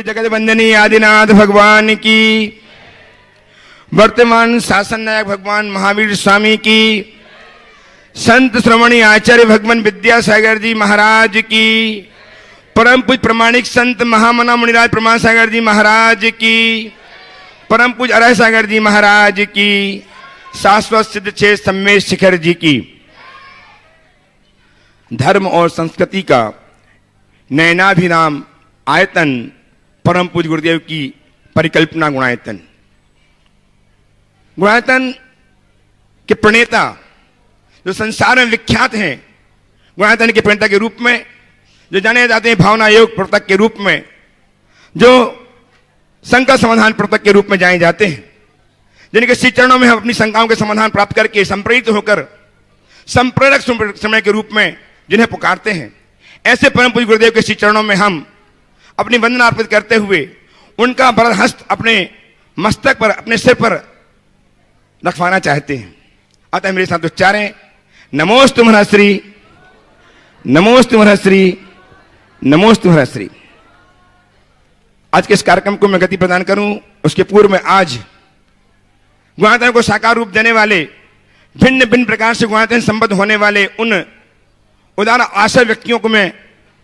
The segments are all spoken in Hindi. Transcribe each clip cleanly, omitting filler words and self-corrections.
बोले जगत वंदनीय आदिनाथ भगवान की, वर्तमान शासन नायक भगवान महावीर स्वामी की, संत श्रवणी आचार्य भगवान विद्यासागर जी महाराज की, परम पूज प्रमाणिक संत महामना मुनिराज प्रमाण सागर जी महाराज की, परम पूज अरह सागर जी महाराज की, शाश्वत सिद्ध छे सम्मेश शिखर जी की। धर्म और संस्कृति का नयनाभिराम आयतन परम पूज गुरुदेव की परिकल्पना गुणायतन। गुणायतन के प्रणेता जो संसार में विख्यात हैं, गुणायतन के प्रणेता के रूप में जो जाने जाते हैं भावना योग प्रवर्तक के रूप में, जो शंका समाधान प्रवर्तक के रूप में जाने जाते हैं, जिनके श्री चरणों में हम अपनी शंकाओं के समाधान प्राप्त करके संप्रेरित होकर संप्रेरक समय के रूप में जिन्हें पुकारते हैं, ऐसे परम पूज्य गुरुदेव के श्री चरणों में हम अपनी वंदना अर्पित करते हुए उनका वरद हस्त अपने मस्तक पर, अपने सिर पर रखवाना चाहते हैं। अतः मेरे साथ उच्चारें, नमोस्तु महर्षि, नमोस्तु महर्षि, नमोस्तु महर्षि। आज के इस कार्यक्रम को मैं गति प्रदान करूं, उसके पूर्व में आज गुणायतन को साकार रूप देने वाले, भिन्न भिन्न प्रकार से गुणायतन संबद्ध होने वाले उन उदार आशय व्यक्तियों को मैं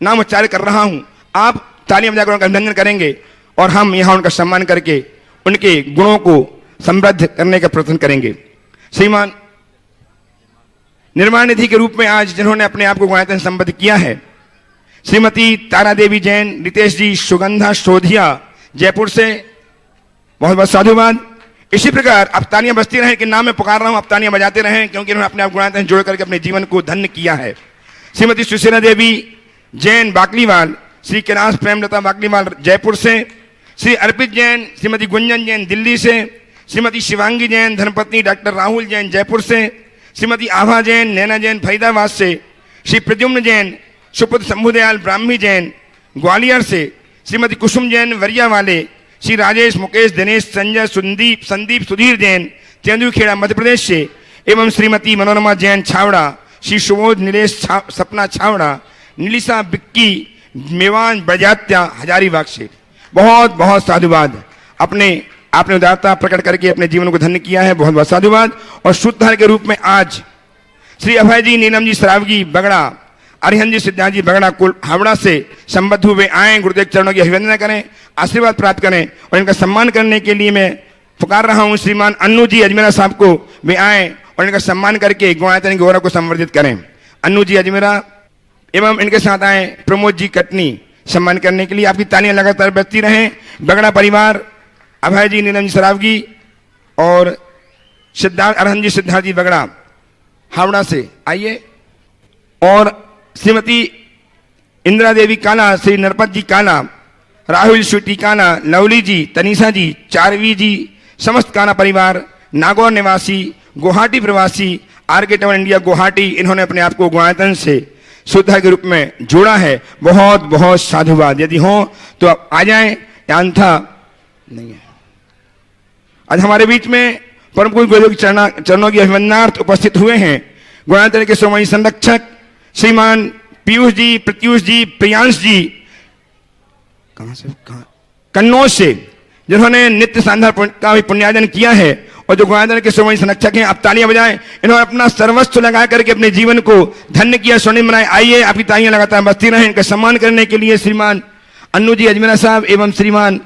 नाम उच्चारित कर रहा हूं। आप तालियां बजाकर उनका अभिनंदन करेंगे और हम यहां उनका सम्मान करके उनके गुणों को समृद्ध करने का प्रयत्न करेंगे। श्रीमान निर्माण निधि के रूप में आज जिन्होंने अपने आप को गुणायतन संबद्ध किया है, श्रीमती तारा देवी जैन, रितेश जी, सुगंधा शोधिया जयपुर से, बहुत बहुत साधुवाद। इसी प्रकार आप तालियां बजती रहें कि नाम मैं पुकार रहा हूं, आप तालियां बजाते रहें, क्योंकि उन्होंने अपने आप गुणायतन जोड़ करके अपने जीवन को धन्य किया है। श्रीमती सुशीला देवी जैन बाकलीवाल, श्री कैलाश प्रेमलता बाकलीवाल जयपुर से, श्री अर्पित जैन, श्रीमती गुंजन जैन दिल्ली से, श्रीमती शिवांगी जैन धर्मपत्नी डॉक्टर राहुल जैन जयपुर से, श्रीमती आभा जैन, नैना जैन फरीदाबाद से, श्री प्रद्युम्न जैन, सुपुत्र शंभुदयाल ब्राह्मी जैन ग्वालियर से, श्रीमती कुसुम जैन वरिया वाले, श्री राजेश, मुकेश, दिनेश, संजय, संदीप सुधीर जैन तेंदुखेड़ा मध्य प्रदेश से, एवं श्रीमती मनोरमा जैन छावड़ा, श्री सुबोध नीलेश सपना छावड़ा, नीलिसा बिक्की मेवान बजात्या हजारीबाग से। बहुत बहुत साधुवाद। आपने उदारता प्रकट करके अपने जीवन को धन्य किया है, बहुत बहुत साधुवाद। और सूत्रधार के रूप में आज श्री अभय जी, नीलम जी सरावगी बगड़ा, अरिहन जी सिद्धार्थ जी बगड़ा कुल हावड़ा से संबद्ध हुए आए, गुरुदेव चरणों की अभिवंदना करें, आशीर्वाद प्राप्त करें। और इनका सम्मान करने के लिए मैं पुकार रहा हूं श्रीमान अन्नू जी अजमेरा साहब को वे आए और इनका सम्मान करके गुणायतन के गौरव को संवर्धित करें। अन्नू जी अजमेरा एवं इनके साथ आए प्रमोद जी कटनी सम्मान करने के लिए। आपकी तालियां लगातार बजती रहें। बगड़ा परिवार, अभय जी, नीलम जी सरावगी और सिद्धार्थ अरहन जी सिद्धार्थ जी बगड़ा हावड़ा से आइए। और श्रीमती इंदिरा देवी काला, श्री नरपत जी काला, राहुल स्वीटी काला, लवली जी, तनीषा जी, चारवी जी, समस्त काला परिवार, नागौर निवासी, गुवाहाटी प्रवासी, आर्के टाउन इंडिया गुवाहाटी, इन्होंने अपने आप को गुणायतन से शुद्ध के रूप में जोड़ा है। बहुत बहुत साधुवाद। यदि हो तो आप आ जाएं, या अन्यथा नहीं है। आज हमारे बीच में परम पूज्य गुरुदेव के चरणों की अभिवंदनार्थ उपस्थित हुए हैं गुणायतन के श्रोमणी संरक्षक श्रीमान पीयूष जी, प्रत्यूष जी, प्रियांश जी, कन्नौज से, जिन्होंने नित्य सांधार का भी पुण्यार्जन किया है और जो गुणायतन के श्रोमणी संरक्षक हैं। आप तालियां बजाएं। इन्होंने अपना सर्वस्व लगा करके अपने जीवन को धन्य किया, स्वर्णिम बनाए। आइए, आपकी तालियां लगातार बजती रहें। इनका सम्मान करने के लिए श्रीमान अन्नू जी अजमेरा साहब एवं श्रीमान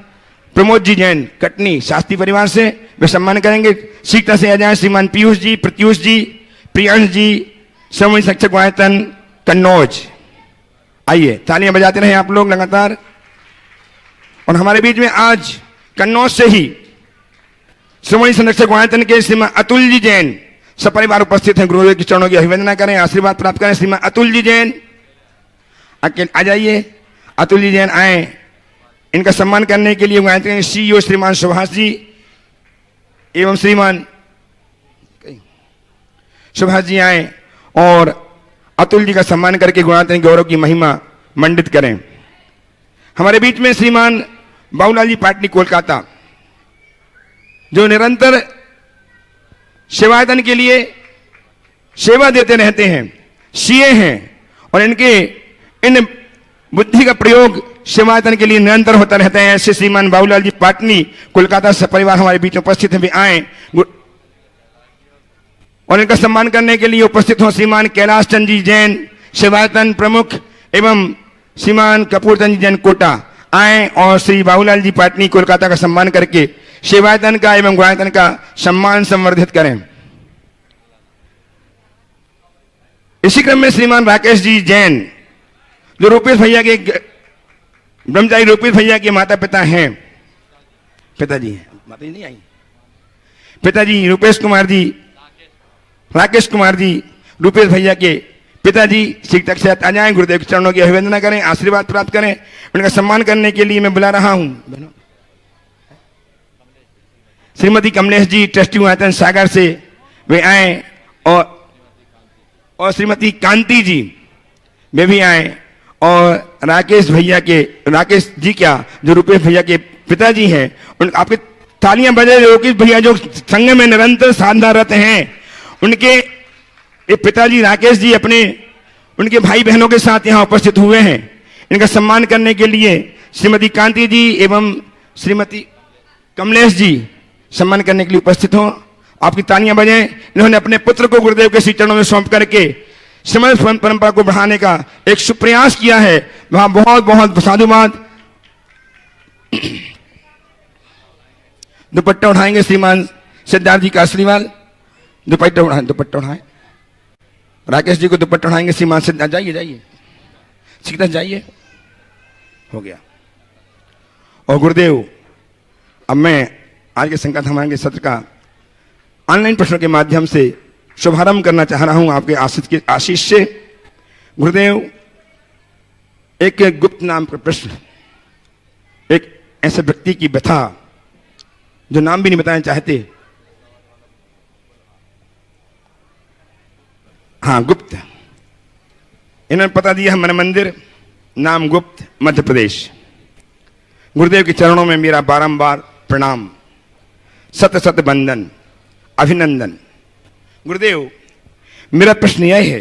प्रमोद जी जैन कटनी शास्त्री परिवार से वे सम्मान करेंगे। शीघ्र से आ जाए श्रीमान पीयूष जी, प्रत्यूष जी, प्रियांश जी, श्रोमणी संरक्षक गुणायतन कन्नौज। आइए, तालियां बजाते रहें आप लोग लगातार। और हमारे बीच में आज कन्नौज से ही श्रोमणी संरक्षक गुणायतन के श्रीमान अतुल जी जैन सपरिवार उपस्थित हैं। गुरुदेव के चरणों की अभिवंदना करें, आशीर्वाद प्राप्त करें। श्रीमान अतुल जी जैन आ जाइए। अतुल जी जैन आए। इनका सम्मान करने के लिए गुणायतन के सीईओ श्रीमान सुभाष जी एवं श्रीमान सुभाष जी आए और अतुल जी का सम्मान करके गुणायतन गौरव की महिमा मंडित करें। हमारे बीच में श्रीमान बाबूलाल जी पाटनी कोलकाता, जो निरंतर सेवायतन के लिए सेवा देते रहते हैं, सीए हैं और इनके इन बुद्धि का प्रयोग सेवायतन के लिए निरंतर होता रहता है, ऐसे श्रीमान बाबूलाल जी पाटनी कोलकाता से परिवार हमारे बीच उपस्थित हैं, वे आए और इनका सम्मान करने के लिए उपस्थित हो श्रीमान कैलाश चंद जी जैन सेवायतन प्रमुख एवं श्रीमान कपूर चंद जी जैन कोटा आए और श्री बाबूलाल जी पाटनी कोलकाता का सम्मान करके सेवायतन का एवं गुणायतन का सम्मान संवर्धित करें। इसी क्रम में श्रीमान राकेश जी जैन जो रूपेश भैया के ब्रह्मचारी रूपेश भैया के माता पिता हैं, पिताजी हैं, माता जी नहीं आई, पिताजी रूपेश कुमार जी राकेश कुमार जी रूपेश भैया के पिताजी शीघ्र तक से आ जाएं, गुरुदेव के चरणों की अभिवंदना करें, आशीर्वाद प्राप्त करें। उनका सम्मान करने के लिए मैं बुला रहा हूं श्रीमती कमलेश जी ट्रस्टी गुणायतन सागर से, वे आए और श्रीमती कांति जी वे भी आए और राकेश जी क्या जो रूपेश भैया के पिताजी हैं, उन आपके तालियां बजे राकेश भैया जो संघ में निरंतर साधनारत हैं, उनके ये पिताजी राकेश जी अपने उनके भाई बहनों के साथ यहाँ उपस्थित हुए हैं। इनका सम्मान करने के लिए श्रीमती कांति जी एवं श्रीमती कमलेश जी सम्मान करने के लिए उपस्थित हो। आपकी तालियां बजें। इन्होंने अपने पुत्र को गुरुदेव के श्री चरणों में सौंप करके श्रीमद परंपरा को बढ़ाने का एक सुप्रयास किया है, वहां बहुत बहुत साधुवाद। दुपट्टा उठाएंगे श्रीमान सिद्धार्थ जी कासरीवाल, दुपट्टा उठाएं। राकेश जी को दुपट्टा उठाएंगे श्रीमान सिद्धार्थ। जाइए सीधा जाइए, हो गया। और गुरुदेव अब मैं आज के संकट हमारे सत्र का ऑनलाइन प्रश्नों के माध्यम से शुभारंभ करना चाह रहा हूं आपके आशीष से। गुरुदेव एक गुप्त नाम का प्रश्न, एक ऐसे व्यक्ति की व्यथा जो नाम भी नहीं बताना चाहते, हाँ गुप्त, इन्होंने पता दिया है मन मंदिर, नाम गुप्त, मध्य प्रदेश। गुरुदेव के चरणों में मेरा बारंबार प्रणाम, सत सत बंदन, अभिनंदन। गुरुदेव मेरा प्रश्न यह है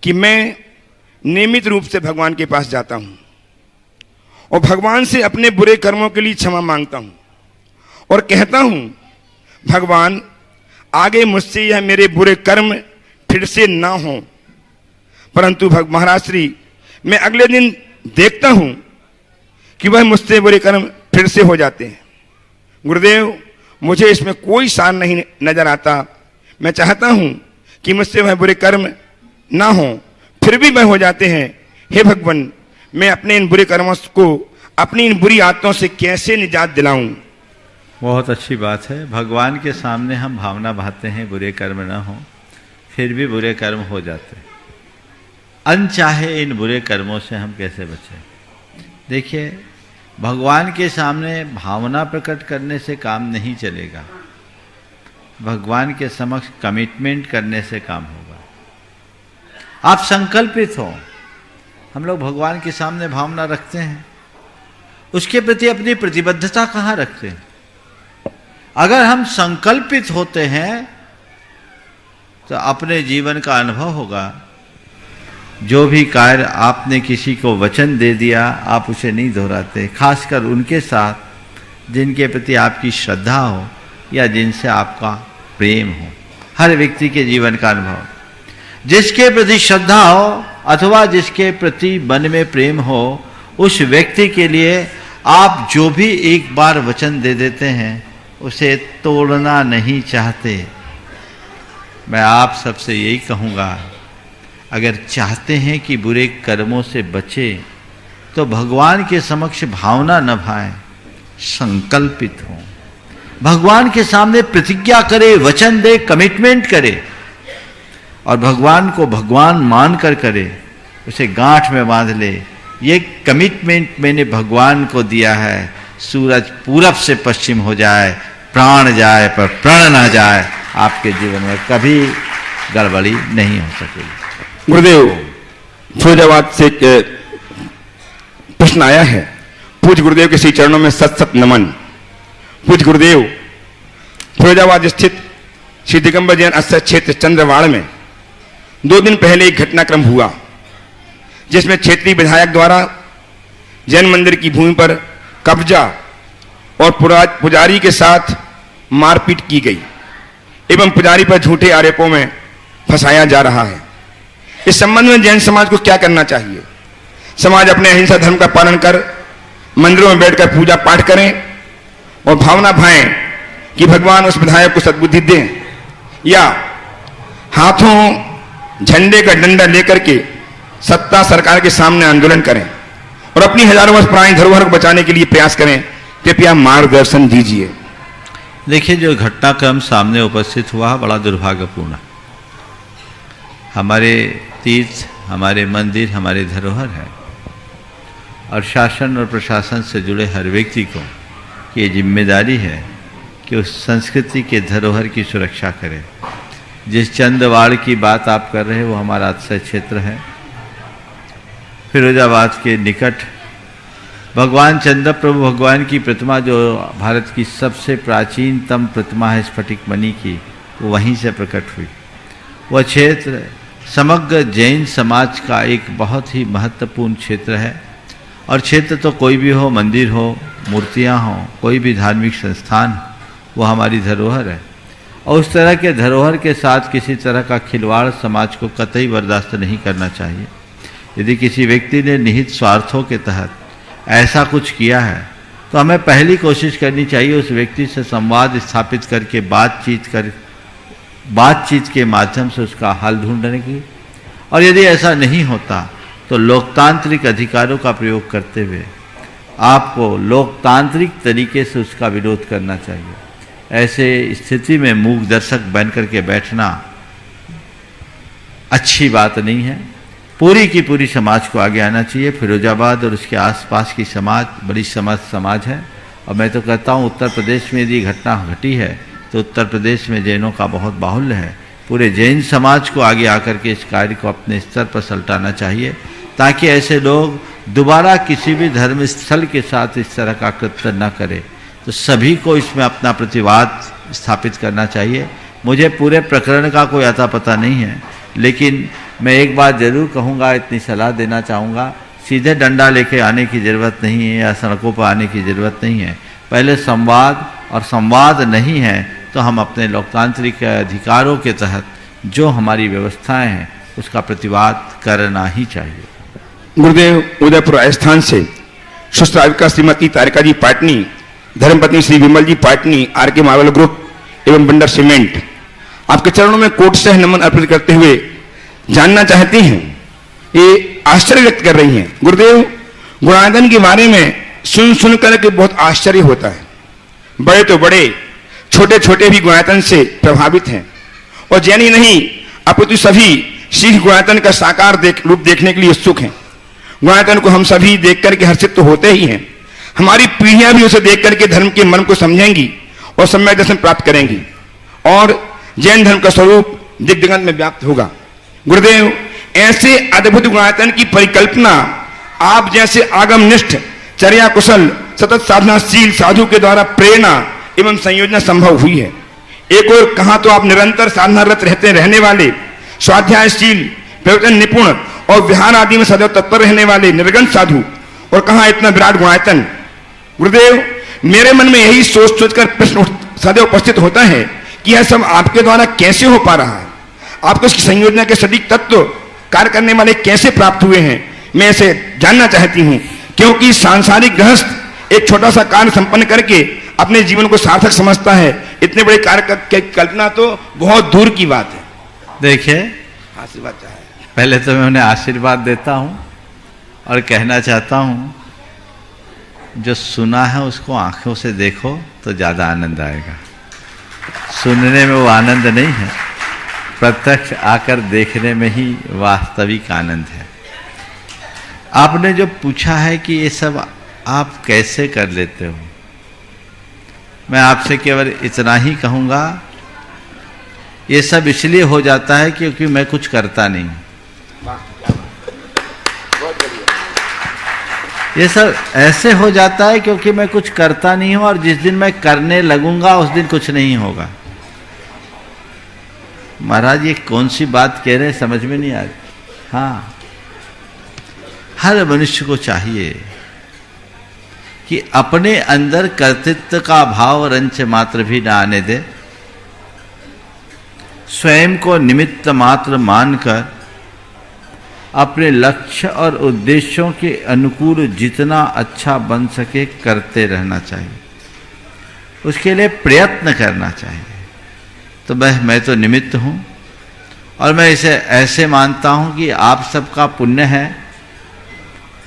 कि मैं नियमित रूप से भगवान के पास जाता हूं और भगवान से अपने बुरे कर्मों के लिए क्षमा मांगता हूं और कहता हूं भगवान आगे मुझसे यह मेरे बुरे कर्म फिर से ना हो। परंतु महाराज श्री मैं अगले दिन देखता हूं कि वह मुझसे बुरे कर्म फिर से हो जाते हैं। गुरुदेव मुझे इसमें कोई सार नहीं नजर आता। मैं चाहता हूं कि मुझसे वह बुरे कर्म ना हो, फिर भी वह हो जाते हैं। हे भगवान मैं अपने इन बुरे कर्मों को, अपनी इन बुरी आदतों से कैसे निजात दिलाऊं? बहुत अच्छी बात है। भगवान के सामने हम भावना बहाते हैं बुरे कर्म ना हो, फिर भी बुरे कर्म हो जाते हैं। अनचाहे इन बुरे कर्मों से हम कैसे बचें? देखिए, भगवान के सामने भावना प्रकट करने से काम नहीं चलेगा, भगवान के समक्ष कमिटमेंट करने से काम होगा। आप संकल्पित हो, हम लोग भगवान के सामने भावना रखते हैं, उसके प्रति अपनी प्रतिबद्धता कहाँ रखते हैं? अगर हम संकल्पित होते हैं तो अपने जीवन का अनुभव होगा। जो भी कार्य आपने किसी को वचन दे दिया, आप उसे नहीं दोहराते, खासकर उनके साथ जिनके प्रति आपकी श्रद्धा हो या जिनसे आपका प्रेम हो। हर व्यक्ति के जीवन का अनुभव, जिसके प्रति श्रद्धा हो अथवा जिसके प्रति मन में प्रेम हो, उस व्यक्ति के लिए आप जो भी एक बार वचन दे देते हैं उसे तोड़ना नहीं चाहते। मैं आप सबसे यही कहूँगा, अगर चाहते हैं कि बुरे कर्मों से बचे तो भगवान के समक्ष भावना नभाएं, संकल्पित हों, भगवान के सामने प्रतिज्ञा करे, वचन दे, कमिटमेंट करे और भगवान को भगवान मानकर करे, उसे गांठ में बांध ले। ये कमिटमेंट मैंने भगवान को दिया है। सूरज पूरब से पश्चिम हो जाए, प्राण जाए पर प्रण ना जाए, आपके जीवन में कभी गड़बड़ी नहीं हो सकेगी। गुरुदेव फिरोजाबाद से एक प्रश्न आया है। पूज्य गुरुदेव के श्री चरणों में सत सत नमन। पूज्य गुरुदेव, फिरोजाबाद स्थित श्री दिगंबर जैन आश्रय क्षेत्र चंद्रवाड़ में 2 दिन पहले एक घटनाक्रम हुआ जिसमें क्षेत्रीय विधायक द्वारा जैन मंदिर की भूमि पर कब्जा और पुजारी के साथ मारपीट की गई एवं पुजारी पर झूठे आरोपों में फंसाया जा रहा है। इस संबंध में जैन समाज को क्या करना चाहिए? समाज अपने अहिंसा धर्म का पालन कर मंदिरों में बैठकर पूजा पाठ करें और भावना भाएं कि भगवान उस विधायक को सद्बुद्धि दें, या हाथों झंडे का डंडा लेकर के सत्ता सरकार के सामने आंदोलन करें और अपनी हजारों वर्ष पुरानी धरोहर को बचाने के लिए प्रयास करें। कृपया मार्गदर्शन दीजिए। देखिए, जो घटनाक्रम सामने उपस्थित हुआ बड़ा दुर्भाग्यपूर्ण है। हमारे तीर्थ, हमारे मंदिर, हमारे धरोहर है और शासन और प्रशासन से जुड़े हर व्यक्ति को ये जिम्मेदारी है कि उस संस्कृति के धरोहर की सुरक्षा करें। जिस चंदवाड़ की बात आप कर रहे हैं वो हमारा आश्रय क्षेत्र है। फिरोजाबाद के निकट भगवान चंद्र प्रभु भगवान की प्रतिमा, जो भारत की सबसे प्राचीनतम प्रतिमा है स्फटिक मणि की, वो वहीं से प्रकट हुई। वह क्षेत्र समग्र जैन समाज का एक बहुत ही महत्वपूर्ण क्षेत्र है। और क्षेत्र तो कोई भी हो, मंदिर हो, मूर्तियाँ हों, कोई भी धार्मिक संस्थान, वो हमारी धरोहर है। और उस तरह के धरोहर के साथ किसी तरह का खिलवाड़ समाज को कतई बर्दाश्त नहीं करना चाहिए। यदि किसी व्यक्ति ने निहित स्वार्थों के तहत ऐसा कुछ किया है तो हमें पहली कोशिश करनी चाहिए उस व्यक्ति से संवाद स्थापित करके बातचीत के माध्यम से उसका हल ढूंढने की। और यदि ऐसा नहीं होता तो लोकतांत्रिक अधिकारों का प्रयोग करते हुए आपको लोकतांत्रिक तरीके से उसका विरोध करना चाहिए। ऐसे स्थिति में मूक दर्शक बन करके बैठना अच्छी बात नहीं है। पूरी की पूरी समाज को आगे आना चाहिए। फिरोजाबाद और उसके आसपास की समाज बड़ी समाज है। और मैं तो कहता हूँ उत्तर प्रदेश में यदि घटना घटी है तो उत्तर प्रदेश में जैनों का बहुत बाहुल्य है। पूरे जैन समाज को आगे आकर के इस कार्य को अपने स्तर पर सल्टाना चाहिए, ताकि ऐसे लोग दोबारा किसी भी धर्म स्थल के साथ इस तरह का कृत्य न करें। तो सभी को इसमें अपना प्रतिवाद स्थापित करना चाहिए। मुझे पूरे प्रकरण का कोई अता पता नहीं है, लेकिन मैं एक बात जरूर कहूँगा, इतनी सलाह देना चाहूँगा, सीधे डंडा लेके आने की ज़रूरत नहीं है या सड़कों पर आने की ज़रूरत नहीं है। पहले संवाद, और संवाद नहीं है तो हम अपने लोकतांत्रिक अधिकारों के तहत जो हमारी व्यवस्थाएं हैं उसका प्रतिवाद करना ही चाहिए। गुरुदेव, उदयपुर राजस्थान से सुश्राविका श्रीमती तारिका जी पाटनी, धर्मपत्नी श्री विमल जी पाटनी, आर.के. मार्बल ग्रुप एवं बंडर सीमेंट आपके चरणों में कोट से नमन अर्पित करते हुए जानना चाहती हैं, ये आश्चर्य व्यक्त कर रही हैं। गुरुदेव, गुणायतन के बारे में सुन करके बहुत आश्चर्य होता है। बड़े तो बड़े, छोटे छोटे भी गुणायतन से प्रभावित हैं। और जैन ही नहीं अपितु सभी सिख गुणायतन का साकार रूप देखने के लिए उत्सुक हैं। गुणायतन को हम सभी देख करके हर्षित तो होते ही हैं। हमारी पीढ़ियां भी उसे देख करके धर्म के मर्म को समझेंगी और सम्यक दर्शन प्राप्त करेंगी और जैन धर्म का स्वरूप दिग्दिगंत में व्याप्त होगा। गुरुदेव, ऐसे अद्भुत गुणायतन की परिकल्पना आप जैसे आगमनिष्ठ, चर्या कुशल, सतत साधनाशील साधु के द्वारा प्रेरणा एवं संयोजना संभव हुई है। एक और कहां तो आप निरंतर साधनारत रहने वाले, स्वाध्यायशील, प्रवचन निपुण और विहार आदि में सदैव तत्पर रहने वाले निर्गंठ साधु, और कहां इतना विराट गुणायतन। गुरुदेव, मेरे मन में यही सोचकर प्रश्न सदैव उपस्थित होता है कि यह सब आपके द्वारा कैसे हो पा रहा है? आपको इसकी संयोजना के सटीक तत्व कार्य करने वाले कैसे प्राप्त हुए हैं? मैं इसे जानना चाहती हूँ, क्योंकि सांसारिक गृहस्थ एक छोटा सा कार्य संपन्न करके अपने जीवन को सार्थक समझता है। इतने बड़े कार्य की कल्पना तो बहुत दूर की बात है। देखिए, आशीर्वाद चाहे। पहले तो मैं उन्हें आशीर्वाद देता हूँ और कहना चाहता हूँ, जो सुना है उसको आंखों से देखो तो ज़्यादा आनंद आएगा। सुनने में वो आनंद नहीं है, प्रत्यक्ष आकर देखने में ही वास्तविक आनंद है। आपने जो पूछा है कि ये सब आप कैसे कर लेते हो, मैं आपसे केवल इतना ही कहूँगा, ये सब इसलिए हो जाता है क्योंकि मैं कुछ करता नहीं। ये सब ऐसे हो जाता है क्योंकि मैं कुछ करता नहीं हूं, और जिस दिन मैं करने लगूंगा उस दिन कुछ नहीं होगा। महाराज, ये कौन सी बात कह रहे हैं, समझ में नहीं आ रही। हाँ, हर मनुष्य को चाहिए कि अपने अंदर कर्तृत्व का भाव रंच मात्र भी न आने दे, स्वयं को निमित्त मात्र मानकर अपने लक्ष्य और उद्देश्यों के अनुकूल जितना अच्छा बन सके करते रहना चाहिए, उसके लिए प्रयत्न करना चाहिए। तो मैं तो निमित्त हूँ और मैं इसे ऐसे मानता हूँ कि आप सबका पुण्य है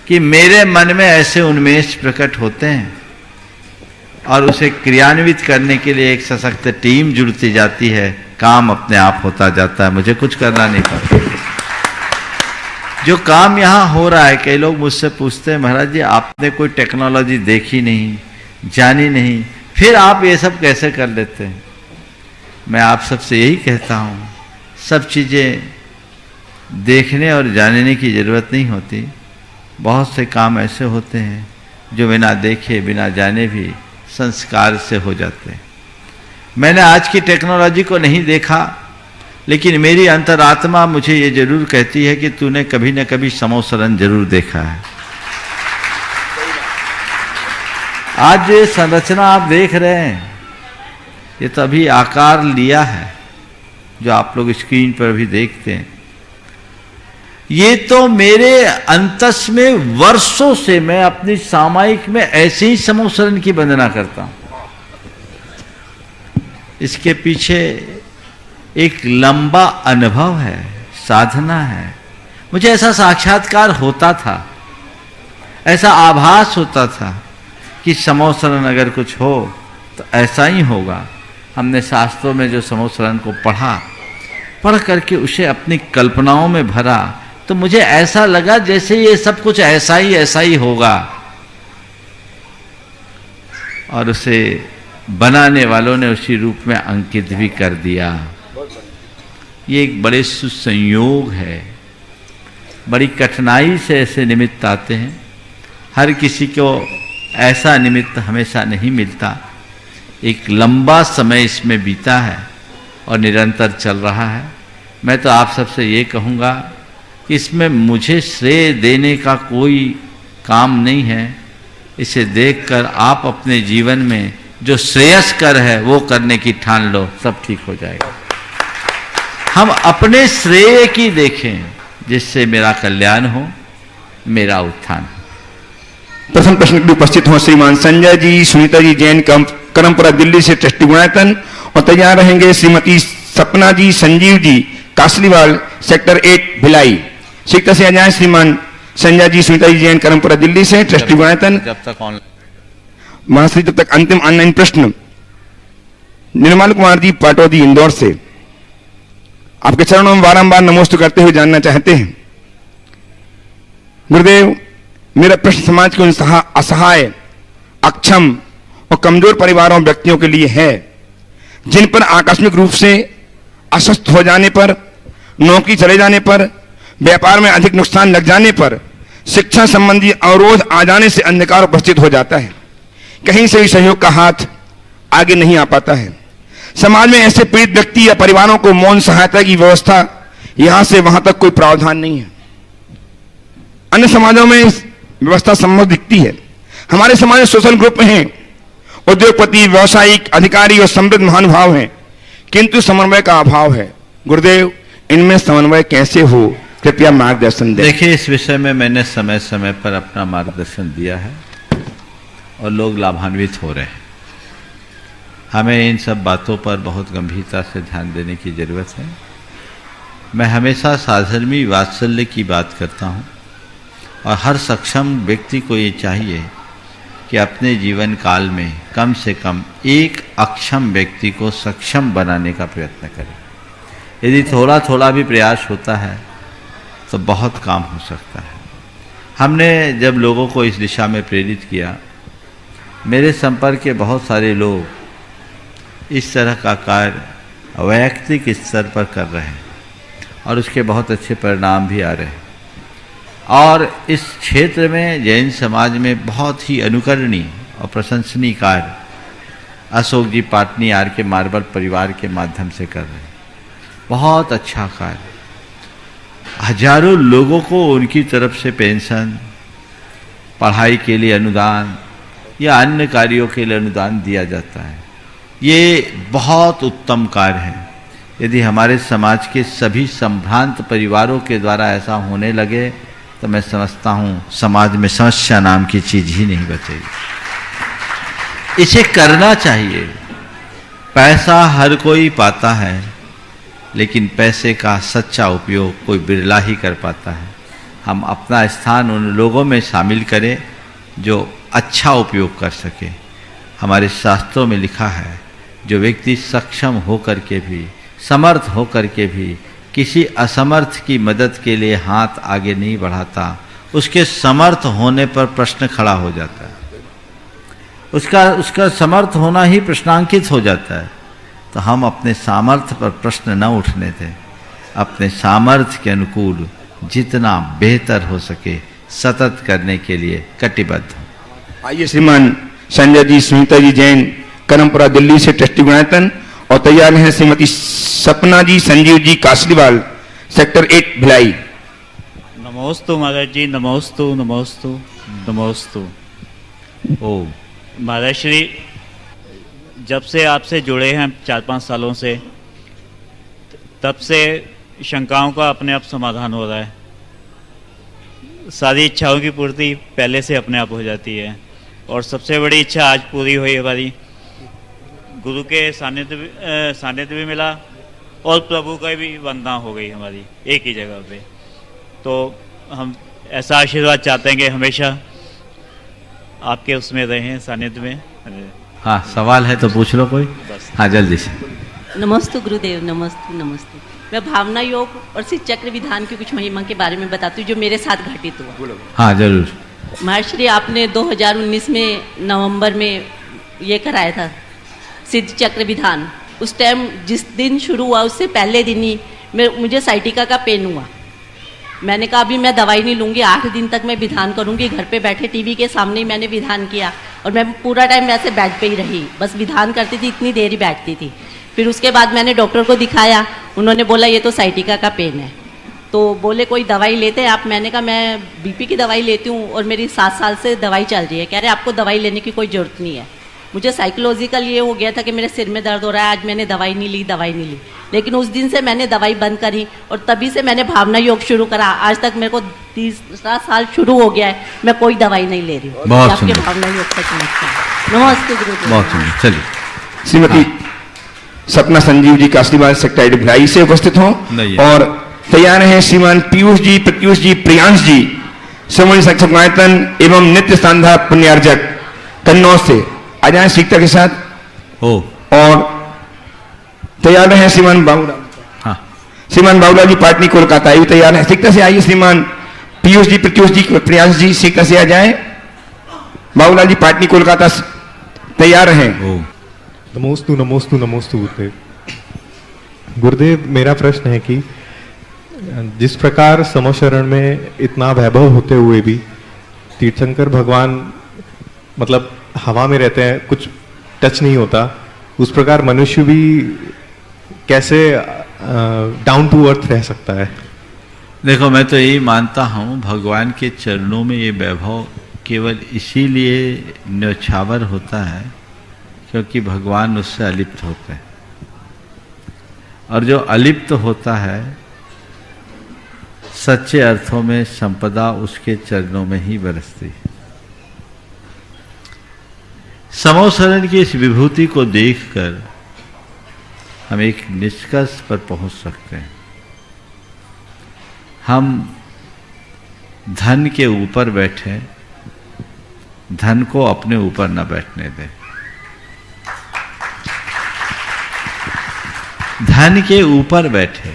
कि मेरे मन में ऐसे उन्मेष प्रकट होते हैं और उसे क्रियान्वित करने के लिए एक सशक्त टीम जुड़ती जाती है, काम अपने आप होता जाता है, मुझे कुछ करना नहीं पड़ता। जो काम यहाँ हो रहा है, कई लोग मुझसे पूछते हैं महाराज जी आपने कोई टेक्नोलॉजी देखी नहीं, जानी नहीं, फिर आप ये सब कैसे कर लेते हैं? मैं आप सबसे यही कहता हूँ, सब चीज़ें देखने और जानने की ज़रूरत नहीं होती। बहुत से काम ऐसे होते हैं जो बिना देखे बिना जाने भी संस्कार से हो जाते हैं। मैंने आज की टेक्नोलॉजी को नहीं देखा, लेकिन मेरी अंतरात्मा मुझे ये जरूर कहती है कि तूने कभी न कभी समोसरण जरूर देखा है। आज ये संरचना आप देख रहे हैं, ये तो अभी आकार लिया है, जो आप लोग स्क्रीन पर भी देखते हैं। ये तो मेरे अंतस में वर्षों से मैं अपनी सामायिक में ऐसे ही समोसरण की वंदना करता हूं। इसके पीछे एक लंबा अनुभव है, साधना है। मुझे ऐसा साक्षात्कार होता था, ऐसा आभास होता था कि समोसरण अगर कुछ हो तो ऐसा ही होगा। हमने शास्त्रों में जो समोसरण को पढ़ करके उसे अपनी कल्पनाओं में भरा, तो मुझे ऐसा लगा जैसे ये सब कुछ ऐसा ही होगा, और उसे बनाने वालों ने उसी रूप में अंकित भी कर दिया। ये एक बड़े सुसंयोग है, बड़ी कठिनाई से ऐसे निमित्त आते हैं। हर किसी को ऐसा निमित्त हमेशा नहीं मिलता। एक लंबा समय इसमें बीता है और निरंतर चल रहा है। मैं तो आप सबसे ये कहूँगा कि इसमें मुझे श्रेय देने का कोई काम नहीं है। इसे देखकर आप अपने जीवन में जो श्रेयस्कर है वो करने की ठान लो, सब ठीक हो जाएगा। हम अपने श्रेय की देखें, जिससे मेरा कल्याण हो, मेरा उत्थान हो। प्रथम प्रश्न के लिए उपस्थित हो श्रीमान संजय जी, सुनीता जी जैन, करमपुरा दिल्ली से ट्रस्टी गुणायतन, और तैयार रहेंगे श्रीमती सपना जी, संजीव जी, कासलीवाल, सेक्टर 8 भिलाई। शीघ्र से आ जाए श्रीमान संजय जी, सुनीता जी जैन, करमपुरा दिल्ली से ट्रस्टी गुणायतन। जब तक ऑनलाइन महाश्री, तब तक अंतिम ऑनलाइन प्रश्न निर्मल कुमार जी, पाटौदी, इंदौर से। आपके चरणों में बारंबार नमोस्तु करते हुए जानना चाहते हैं, गुरुदेव मेरा प्रश्न समाज के उन असहाय, अक्षम और कमजोर परिवारों व्यक्तियों के लिए है जिन पर आकस्मिक रूप से अस्वस्थ हो जाने पर, नौकरी चले जाने पर, व्यापार में अधिक नुकसान लग जाने पर, शिक्षा संबंधी अवरोध आ जाने से अंधकार उपस्थित हो जाता है। कहीं से भी सहयोग का हाथ आगे नहीं आ पाता है। समाज में ऐसे पीड़ित व्यक्ति या परिवारों को मौन सहायता की व्यवस्था यहां से वहां तक कोई प्रावधान नहीं है। अन्य समाजों में इस व्यवस्था संभव दिखती है। हमारे समाज में सोशल ग्रुप हैं, उद्योगपति, व्यवसायिक, अधिकारी और समृद्ध महानुभाव हैं, किंतु समन्वय का अभाव है। गुरुदेव इनमें समन्वय कैसे हो, कृपया मार्गदर्शन दें। देखिए, इस विषय में मैंने समय समय पर अपना मार्गदर्शन दिया है और लोग लाभान्वित हो रहे हैं। हमें इन सब बातों पर बहुत गंभीरता से ध्यान देने की जरूरत है। मैं हमेशा साधर्मी वात्सल्य की बात करता हूँ और हर सक्षम व्यक्ति को ये चाहिए कि अपने जीवन काल में कम से कम एक अक्षम व्यक्ति को सक्षम बनाने का प्रयत्न करे। यदि थोड़ा थोड़ा भी प्रयास होता है तो बहुत काम हो सकता है। हमने जब लोगों को इस दिशा में प्रेरित किया, मेरे संपर्क के बहुत सारे लोग इस तरह का कार्य वैयक्तिक स्तर पर कर रहे हैं और उसके बहुत अच्छे परिणाम भी आ रहे हैं। और इस क्षेत्र में जैन समाज में बहुत ही अनुकरणीय और प्रशंसनीय कार्य अशोक जी पाटनी आर के मार्बल परिवार के माध्यम से कर रहे हैं। बहुत अच्छा कार्य, हजारों लोगों को उनकी तरफ से पेंशन, पढ़ाई के लिए अनुदान, या अन्य कार्यों के लिए अनुदान दिया जाता है। ये बहुत उत्तम कार्य है। यदि हमारे समाज के सभी संभ्रांत परिवारों के द्वारा ऐसा होने लगे तो मैं समझता हूँ समाज में समस्या नाम की चीज ही नहीं बचेगी। इसे करना चाहिए। पैसा हर कोई पाता है, लेकिन पैसे का सच्चा उपयोग कोई बिरला ही कर पाता है। हम अपना स्थान उन लोगों में शामिल करें जो अच्छा उपयोग कर सके। हमारे शास्त्रों में लिखा है, जो व्यक्ति सक्षम होकर के भी, समर्थ होकर के भी किसी असमर्थ की मदद के लिए हाथ आगे नहीं बढ़ाता, उसके समर्थ होने पर प्रश्न खड़ा हो जाता है। उसका समर्थ होना ही प्रश्नांकित हो जाता है। तो हम अपने सामर्थ्य पर प्रश्न न उठने दें, अपने सामर्थ्य के अनुकूल जितना बेहतर हो सके सतत करने के लिए कटिबद्ध हो। आइए श्रीमान संजय जी सुनीता जी जैन करमपुरा दिल्ली से ट्रस्टी गुणायतन, और तैयार हैं श्रीमती सपना जी संजीव जी कासलीवाल सेक्टर 8 भिलाई। नमोस्तु महाराज जी, नमोस्तु नमोस्तु नमोस्तु। ओ महाराज श्री, जब से आपसे जुड़े हैं 4-5 सालों से, तब से शंकाओं का अपने आप समाधान हो रहा है। सारी इच्छाओं की पूर्ति पहले से अपने आप हो जाती है, और सबसे बड़ी इच्छा आज पूरी हुई हमारी। गुरु के सानिध्य भी मिला और प्रभु का भी वंदना हो गई हमारी एक ही जगह पे। तो हम ऐसा आशीर्वाद चाहते हैं कि हमेशा आपके उसमें रहें, सानिध्य में। हाँ, सवाल है तो पूछ लो कोई। हाँ, जल्दी से। नमस्ते गुरुदेव, नमस्ते नमस्ते। मैं भावना योग और श्री चक्र विधान की कुछ महिमा के बारे में बताती हूँ जो मेरे साथ घटित हुआ। हाँ, जरूर। महर्षि आपने 2019 में नवंबर में ये कराया था सिद्ध चक्र विधान। उस टाइम जिस दिन शुरू हुआ उससे पहले दिन ही मुझे साइटिका का पेन हुआ। मैंने कहा अभी मैं दवाई नहीं लूँगी, 8 दिन तक मैं विधान करूँगी। घर पे बैठे टीवी के सामने ही मैंने विधान किया, और मैं पूरा टाइम वैसे बेड पे ही रही, बस विधान करती थी, इतनी देर ही बैठती थी। फिर उसके बाद मैंने डॉक्टर को दिखाया, उन्होंने बोला ये तो साइटिका का पेन है। तो बोले कोई दवाई लेते हैं आप? मैंने कहा मैं बीपी की दवाई लेती हूँ और मेरी 7 साल से दवाई चल रही है। कह रहे आपको दवाई लेने की कोई ज़रूरत नहीं है। मुझे साइकोलॉजिकल ये हो गया था कि मेरे सिर में दर्द हो रहा है, आज मैंने दवाई नहीं ली। लेकिन उस दिन से मैंने दवाई बंद करी और तभी से मैंने भावना योग शुरू करा। आज तक मेरे को 3रा साल शुरू हो गया है, मैं कोई दवाई नहीं ले रही हूँ। बहुत आपके सुंदर। भावना योग से नमस्कार। नमस्ते गुरुदेव। बहुत सुंदर। चलिए, श्रीमती सपना संजीव जी कासलीवाल सेक्टर 8 भिलाई से उपस्थित हों, नहीं। और तैयार हैं श्रीमान पीयूष जी, प्रत्यूष जी, प्रियांश जी समूह शिक्षक गुणायतन एवं नित्य सांधा पुण्यार्जक कन्नौज से। आ जाए सीखता के साथ। ओ और तैयार रहे श्रीमान बाबूराव। हाँ, श्रीमान बाबूराव जी पाटनी कोलकाता भी तैयार है। सीखता से आइए श्रीमान पीयूष जी, प्रत्यूष जी, प्रियांश जी सीखता से आ जाए। बाबूलाल जी पाटनी कोलकाता से तैयार हैं। ओ नमोस्तु नमोस्तु नमोस्तु गुरुदेव। गुरुदेव, मेरा प्रश्न है कि जिस प्रकार समोशरण में इतना वैभव होते हुए भी तीर्थंकर भगवान मतलब हवा में रहते हैं, कुछ टच नहीं होता, उस प्रकार मनुष्य भी कैसे डाउन टू अर्थ रह सकता है? देखो, मैं तो यही मानता हूँ भगवान के चरणों में ये वैभव केवल इसीलिए न्यौछावर होता है क्योंकि भगवान उससे अलिप्त होते हैं, और जो अलिप्त होता है सच्चे अर्थों में संपदा उसके चरणों में ही बरसती है। समोसरण की इस विभूति को देखकर हम एक निष्कर्ष पर पहुंच सकते हैं। हम धन के ऊपर बैठे, धन को अपने ऊपर न बैठने दें। धन के ऊपर बैठे,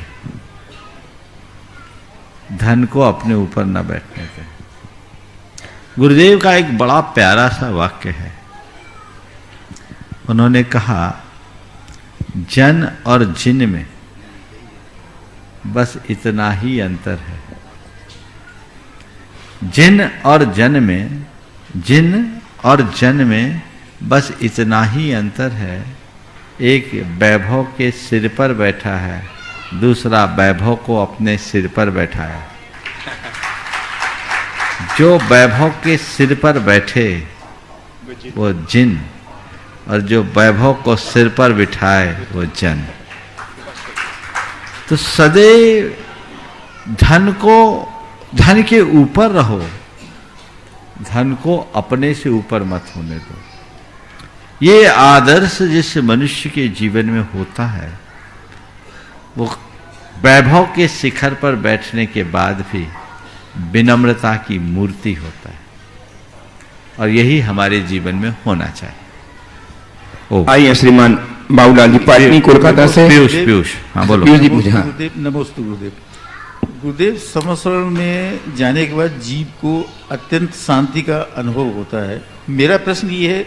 धन को अपने ऊपर न बैठने दें। गुरुदेव का एक बड़ा प्यारा सा वाक्य है। उन्होंने कहा, जन और जिन में बस इतना ही अंतर है। जिन और जन में, जिन और जन में बस इतना ही अंतर है। एक वैभव के सिर पर बैठा है, दूसरा वैभव को अपने सिर पर बैठा है। जो वैभव के सिर पर बैठे वो जिन, और जो वैभव को सिर पर बिठाए वो जन। तो सदैव धन के ऊपर रहो, धन को अपने से ऊपर मत होने दो। ये आदर्श जिस मनुष्य के जीवन में होता है वो वैभव के शिखर पर बैठने के बाद भी विनम्रता की मूर्ति होता है, और यही हमारे जीवन में होना चाहिए। आइए श्रीमान बाबूलाल जी, पाटनी कोलकाता से। पीयूष, हाँ बोलो। पीयूष जी पूछे। हाँ। गुरुदेव, नमस्ते गुरुदेव। गुरुदेव, समस्वरण में जाने के बाद जीव को अत्यंत शांति का अनुभव होता है। मेरा प्रश्न ये है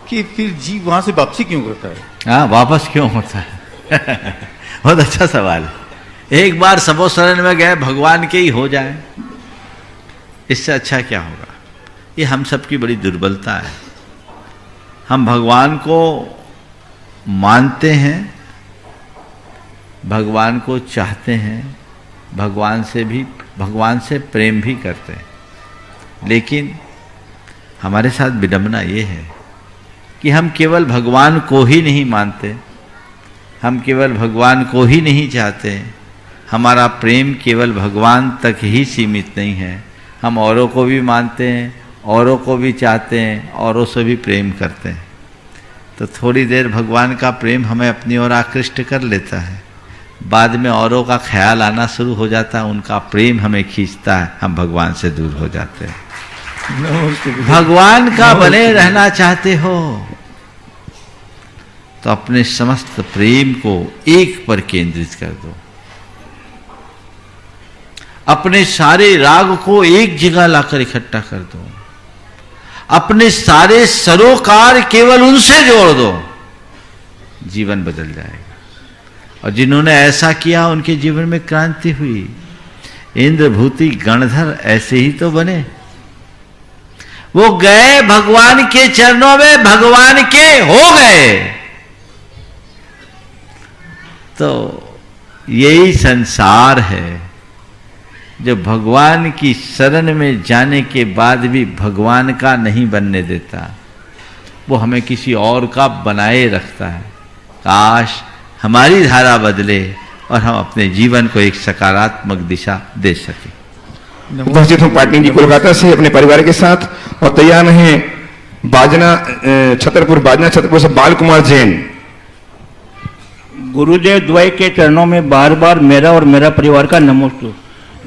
कि फिर जीव वहां से वापसी क्यों करता है? हाँ, वापस क्यों होता है? बहुत अच्छा सवाल है। एक बार समोसरण में गए, भगवान के ही हो जाए, इससे अच्छा क्या होगा? ये हम सबकी बड़ी दुर्बलता है। हम भगवान को मानते हैं, भगवान को चाहते हैं, भगवान से प्रेम भी करते हैं, लेकिन हमारे साथ विडंबना ये है कि हम केवल भगवान को ही नहीं मानते, हम केवल भगवान को ही नहीं चाहते, हमारा प्रेम केवल भगवान तक ही सीमित नहीं है, हम औरों को भी मानते हैं, औरों को भी चाहते हैं, औरों से भी प्रेम करते हैं। तो थोड़ी देर भगवान का प्रेम हमें अपनी ओर आकृष्ट कर लेता है, बाद में औरों का ख्याल आना शुरू हो जाता है, उनका प्रेम हमें खींचता है, हम भगवान से दूर हो जाते हैं। भगवान का बने रहना चाहते हो तो अपने समस्त प्रेम को एक पर केंद्रित कर दो, अपने सारे राग को एक जगह लाकर इकट्ठा कर दो, अपने सारे सरोकार केवल उनसे जोड़ दो, जीवन बदल जाएगा। और जिन्होंने ऐसा किया उनके जीवन में क्रांति हुई। इंद्रभूति गणधर ऐसे ही तो बने, वो गए भगवान के चरणों में, भगवान के हो गए। तो यही संसार है जो भगवान की शरण में जाने के बाद भी भगवान का नहीं बनने देता, वो हमें किसी और का बनाए रखता है। काश हमारी धारा बदले और हम अपने जीवन को एक सकारात्मक दिशा दे सकें। उपस्थित हूँ पाटनी जी कोलकाता से अपने परिवार के साथ, और तैयार हैं छतरपुर से बाल कुमार जैन। गुरुदेव द्वय के चरणों में बार बार मेरा और मेरा परिवार का नमस्ते।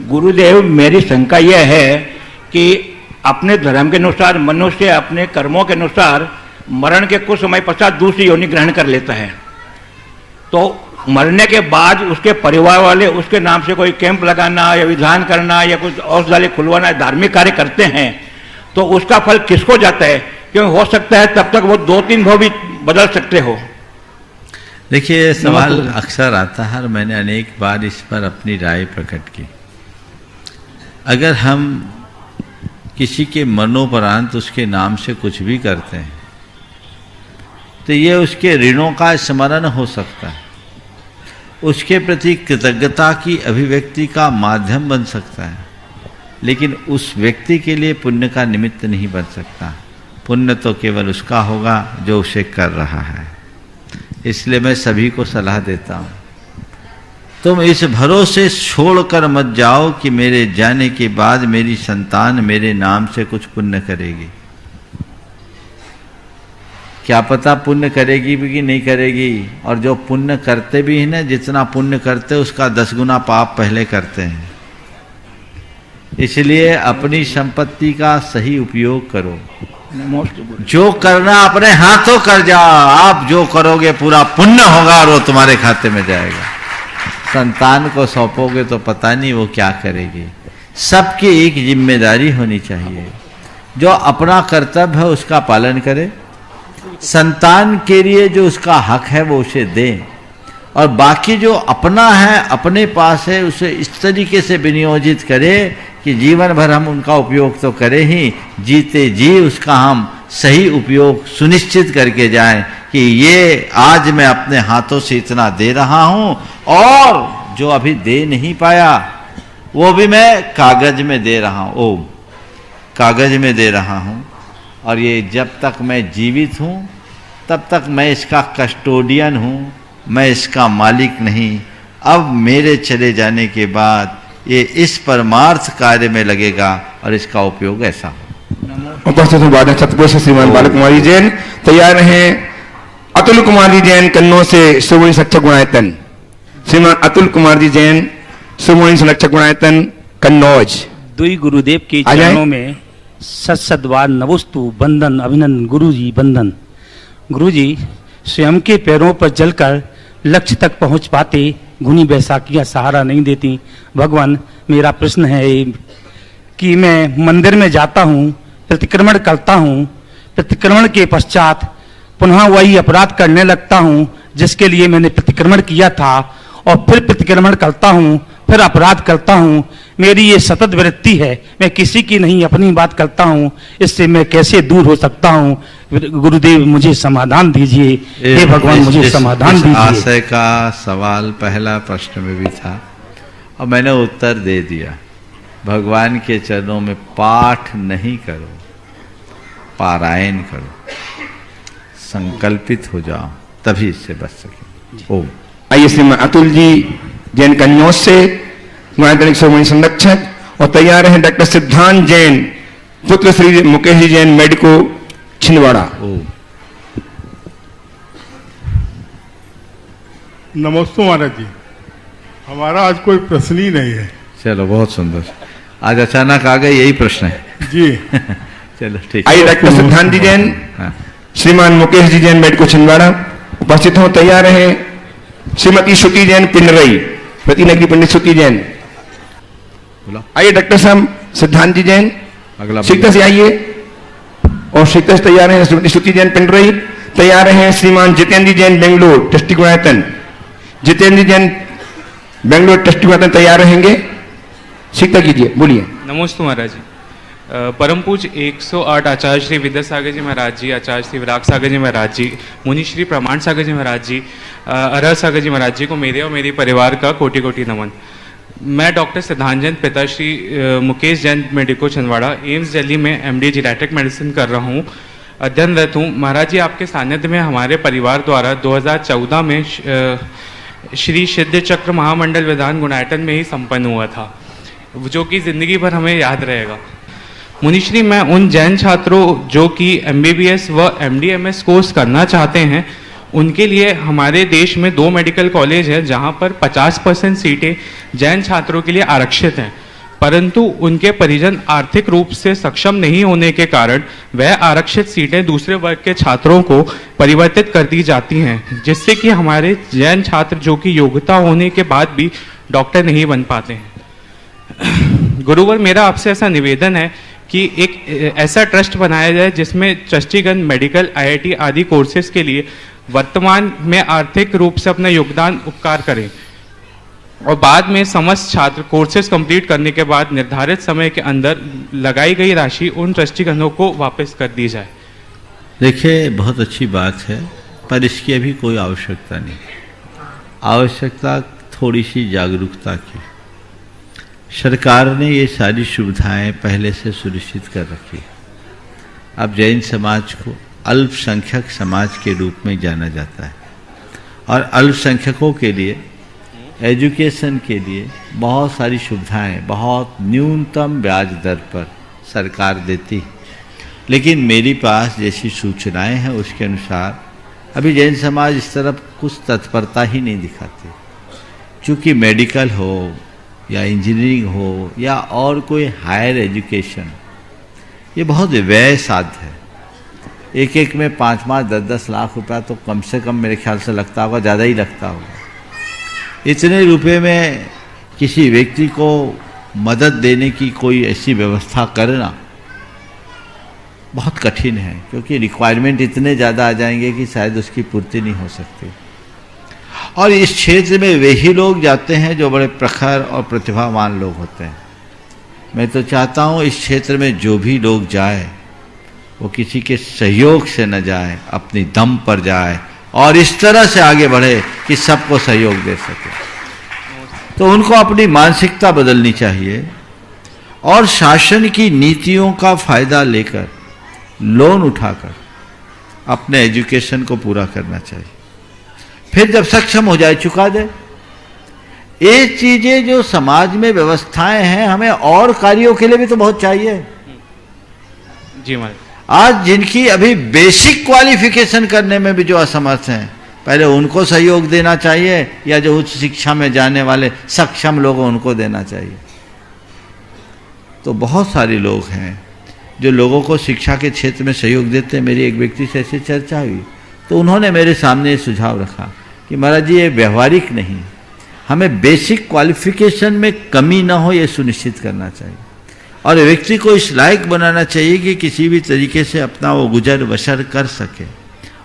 गुरुदेव, मेरी शंका यह है कि अपने धर्म के अनुसार मनुष्य अपने कर्मों के अनुसार मरण के कुछ समय पश्चात दूसरी योनि ग्रहण कर लेता है, तो मरने के बाद उसके परिवार वाले उसके नाम से कोई कैंप लगाना या विधान करना या कुछ औषधालय खुलवाना, धार्मिक कार्य करते हैं, तो उसका फल किसको जाता है? क्योंकि हो सकता है तब तक वो 2-3 भाव भी बदल सकते हो। देखिए, सवाल अक्सर आता है और मैंने अनेक बार इस पर अपनी राय प्रकट की। अगर हम किसी के मरणोपरांत उसके नाम से कुछ भी करते हैं तो ये उसके ऋणों का स्मरण हो सकता है, उसके प्रति कृतज्ञता की अभिव्यक्ति का माध्यम बन सकता है, लेकिन उस व्यक्ति के लिए पुण्य का निमित्त नहीं बन सकता। पुण्य तो केवल उसका होगा जो उसे कर रहा है। इसलिए मैं सभी को सलाह देता हूँ, तुम इस भरोसे छोड़कर मत जाओ कि मेरे जाने के बाद मेरी संतान मेरे नाम से कुछ पुण्य करेगी। क्या पता पुण्य करेगी भी कि नहीं करेगी, और जो पुण्य करते भी हैं ना, जितना पुण्य करते उसका 10 गुना पाप पहले करते हैं। इसलिए अपनी संपत्ति का सही उपयोग करो, जो करना अपने हाथों कर जाओ। आप जो करोगे पूरा पुण्य होगा और वो तुम्हारे खाते में जाएगा। संतान को सौंपोगे तो पता नहीं वो क्या करेगी। सबकी एक जिम्मेदारी होनी चाहिए, जो अपना कर्तव्य है उसका पालन करे, संतान के लिए जो उसका हक है वो उसे दे, और बाकी जो अपना है अपने पास है उसे इस तरीके से विनियोजित करे कि जीवन भर हम उनका उपयोग तो करें ही, जीते जी उसका हम सही उपयोग सुनिश्चित करके जाएं कि ये आज मैं अपने हाथों से इतना दे रहा हूं, और जो अभी दे नहीं पाया वो भी मैं कागज में दे रहा हूं, कागज में दे रहा हूं, और ये जब तक मैं जीवित हूँ तब तक मैं इसका कस्टोडियन हूँ, मैं इसका मालिक नहीं। अब मेरे चले जाने के बाद ये इस परमार्थ कार्य में लगेगा और इसका उपयोग ऐसा हो। उपस्थित वादा सतपुरुष श्रीमान बालक कुमारी जैन तैयार हैं। अतुल कुमार जी जैन कन्नौज से सुमणि संरक्षक गुणायतन। श्रीमान अतुल कुमार जी जैन सुमणि संरक्षक गुणायतन कन्नौज। दुई गुरुदेव के आ जाएं। चरणों में सत्सद्वार नवस्तु बंदन अभिनंदन। गुरु जी बंदन। गुरु जी स्वयं के पैरों पर चलकर लक्ष्य तक पहुंच पाते घुनी बैसाखियां सहारा नहीं देती। भगवान मेरा प्रश्न है कि मैं मंदिर में जाता हूं, प्रतिक्रमण करता हूं, प्रतिक्रमण के पश्चात पुनः वही अपराध करने लगता हूं जिसके लिए मैंने प्रतिक्रमण किया था, और फिर प्रतिक्रमण करता हूं, फिर अपराध करता हूं। मेरी ये सतत वृत्ति है, मैं किसी की नहीं अपनी बात करता हूं। इससे मैं कैसे दूर हो सकता हूं? गुरुदेव मुझे समाधान दीजिए। हे भगवान मुझे समाधान दीजिए। आशय का सवाल पहला प्रश्न में भी था और मैंने उत्तर दे दिया। भगवान के चरणों में पाठ नहीं करो, पारायण करो, संकल्पित हो जाओ, तभी इससे बच सके। ओम। आइए श्रीमान अतुल जी जैन कन्नौज से गुणायतन सुमणि संरक्षक, और तैयार हैं डॉक्टर सिद्धांत जैन पुत्र श्री मुकेश जी जैन मेडिको छिंदवाड़ा। ओम। नमस्ते महाराज जी, हमारा आज कोई प्रश्न ही नहीं है। चलो बहुत सुंदर, आज अचानक आ गए, यही प्रश्न है जी। चलो ठीक। आइए डॉक्टर सिद्धांत जी जैन हाँ। श्रीमान मुकेश जी जैन मेडिको छिंदवाड़ा उपस्थित हो। तैयार हैं श्रीमती श्रुति जैन पिंडरई प्रतिनगरी पंडित श्रुति जैन। आइए डॉक्टर साहब सिद्धांत जी जैन अगला सीता से आइए, और सीता से तैयार हैं श्रीमती श्रुति जैन पिंडरई। तैयार हैं श्रीमान जितेंद्र जैन बेंगलोर ट्रस्टी गुणायतन। जितेंद्र जैन बेंगलोर ट्रस्टी गुणायतन तैयार रहेंगे। सीता कीजिए, बोलिए। नमस्ते महाराज जी। परम पूज 108 आचार्य श्री विद्यासागर जी महाराज जी, आचार्य श्री विराग सागर जी महाराज जी, मुनि श्री प्रमाण सागर जी महाराज जी, अरह सागर जी महाराज जी को मेरे और मेरे परिवार का कोटि कोटि नमन। मैं डॉक्टर सिद्धांत जैन पिता श्री मुकेश जैन मेडिको छिंदवाड़ा एम्स दिल्ली में एमडी जीरैट्रिक मेडिसिन कर रहा हूँ, अध्ययनरत हूँ। महाराज जी आपके सानिध्य में हमारे परिवार द्वारा 2014 में श्री सिद्ध चक्र महामंडल विधान गुणायतन में ही संपन्न हुआ था, जो कि जिंदगी भर हमें याद रहेगा। मुनिश्री, मैं उन जैन छात्रों जो कि MBBS व MD/MS कोर्स करना चाहते हैं, उनके लिए हमारे देश में 2 मेडिकल कॉलेज हैं जहां पर 50% सीटें जैन छात्रों के लिए आरक्षित हैं, परंतु उनके परिजन आर्थिक रूप से सक्षम नहीं होने के कारण वह आरक्षित सीटें दूसरे वर्ग के छात्रों को परिवर्तित कर दी जाती हैं, जिससे कि हमारे जैन छात्र जो कि योग्यता होने के बाद भी डॉक्टर नहीं बन पाते हैं। गुरुवर, मेरा आपसे ऐसा निवेदन है कि एक ऐसा ट्रस्ट बनाया जाए जिसमें ट्रस्टीगण मेडिकल IIT आदि कोर्सेज के लिए वर्तमान में आर्थिक रूप से अपना योगदान उपकार करें, और बाद में समस्त छात्र कोर्सेज कंप्लीट करने के बाद निर्धारित समय के अंदर लगाई गई राशि उन ट्रस्टीगणों को वापस कर दी जाए। देखिए, बहुत अच्छी बात है, पर इसकी अभी कोई आवश्यकता नहीं। आवश्यकता थोड़ी सी जागरूकता की। सरकार ने ये सारी सुविधाएं पहले से सुनिश्चित कर रखी। अब जैन समाज को अल्पसंख्यक समाज के रूप में जाना जाता है, और अल्पसंख्यकों के लिए एजुकेशन के लिए बहुत सारी सुविधाएं बहुत न्यूनतम ब्याज दर पर सरकार देती है। लेकिन मेरे पास जैसी सूचनाएं हैं उसके अनुसार अभी जैन समाज इस तरफ कुछ तत्परता ही नहीं दिखाते, क्योंकि मेडिकल हो या इंजीनियरिंग हो या और कोई हायर एजुकेशन, ये बहुत व्यय साध्य है। एक एक में 5-5, 10-10 लाख रुपया तो कम से कम मेरे ख्याल से लगता होगा, ज़्यादा ही लगता होगा। इतने रुपए में किसी व्यक्ति को मदद देने की कोई ऐसी व्यवस्था करना बहुत कठिन है, क्योंकि रिक्वायरमेंट इतने ज़्यादा आ जाएंगे कि शायद उसकी पूर्ति नहीं हो सकती। और इस क्षेत्र में वही लोग जाते हैं जो बड़े प्रखर और प्रतिभावान लोग होते हैं। मैं तो चाहता हूँ इस क्षेत्र में जो भी लोग जाए वो किसी के सहयोग से न जाए, अपनी दम पर जाए और इस तरह से आगे बढ़े कि सबको सहयोग दे सके। तो उनको अपनी मानसिकता बदलनी चाहिए और शासन की नीतियों का फायदा लेकर लोन उठाकर अपने एजुकेशन को पूरा करना चाहिए। फिर जब सक्षम हो जाए चुका दे। ये चीजें जो समाज में व्यवस्थाएं हैं, हमें और कार्यों के लिए भी तो बहुत चाहिए। जी महाराज। आज जिनकी अभी बेसिक क्वालिफिकेशन करने में भी जो असमर्थ हैं, पहले उनको सहयोग देना चाहिए या जो उच्च शिक्षा में जाने वाले सक्षम लोग हैं उनको देना चाहिए। तो बहुत सारे लोग हैं जो लोगों को शिक्षा के क्षेत्र में सहयोग देते हैं। मेरी एक व्यक्ति से ऐसी चर्चा हुई तो उन्होंने मेरे सामने ये सुझाव रखा कि महाराज जी ये व्यवहारिक नहीं, हमें बेसिक क्वालिफिकेशन में कमी ना हो ये सुनिश्चित करना चाहिए और व्यक्ति को इस लायक बनाना चाहिए कि किसी भी तरीके से अपना वो गुजर बसर कर सके।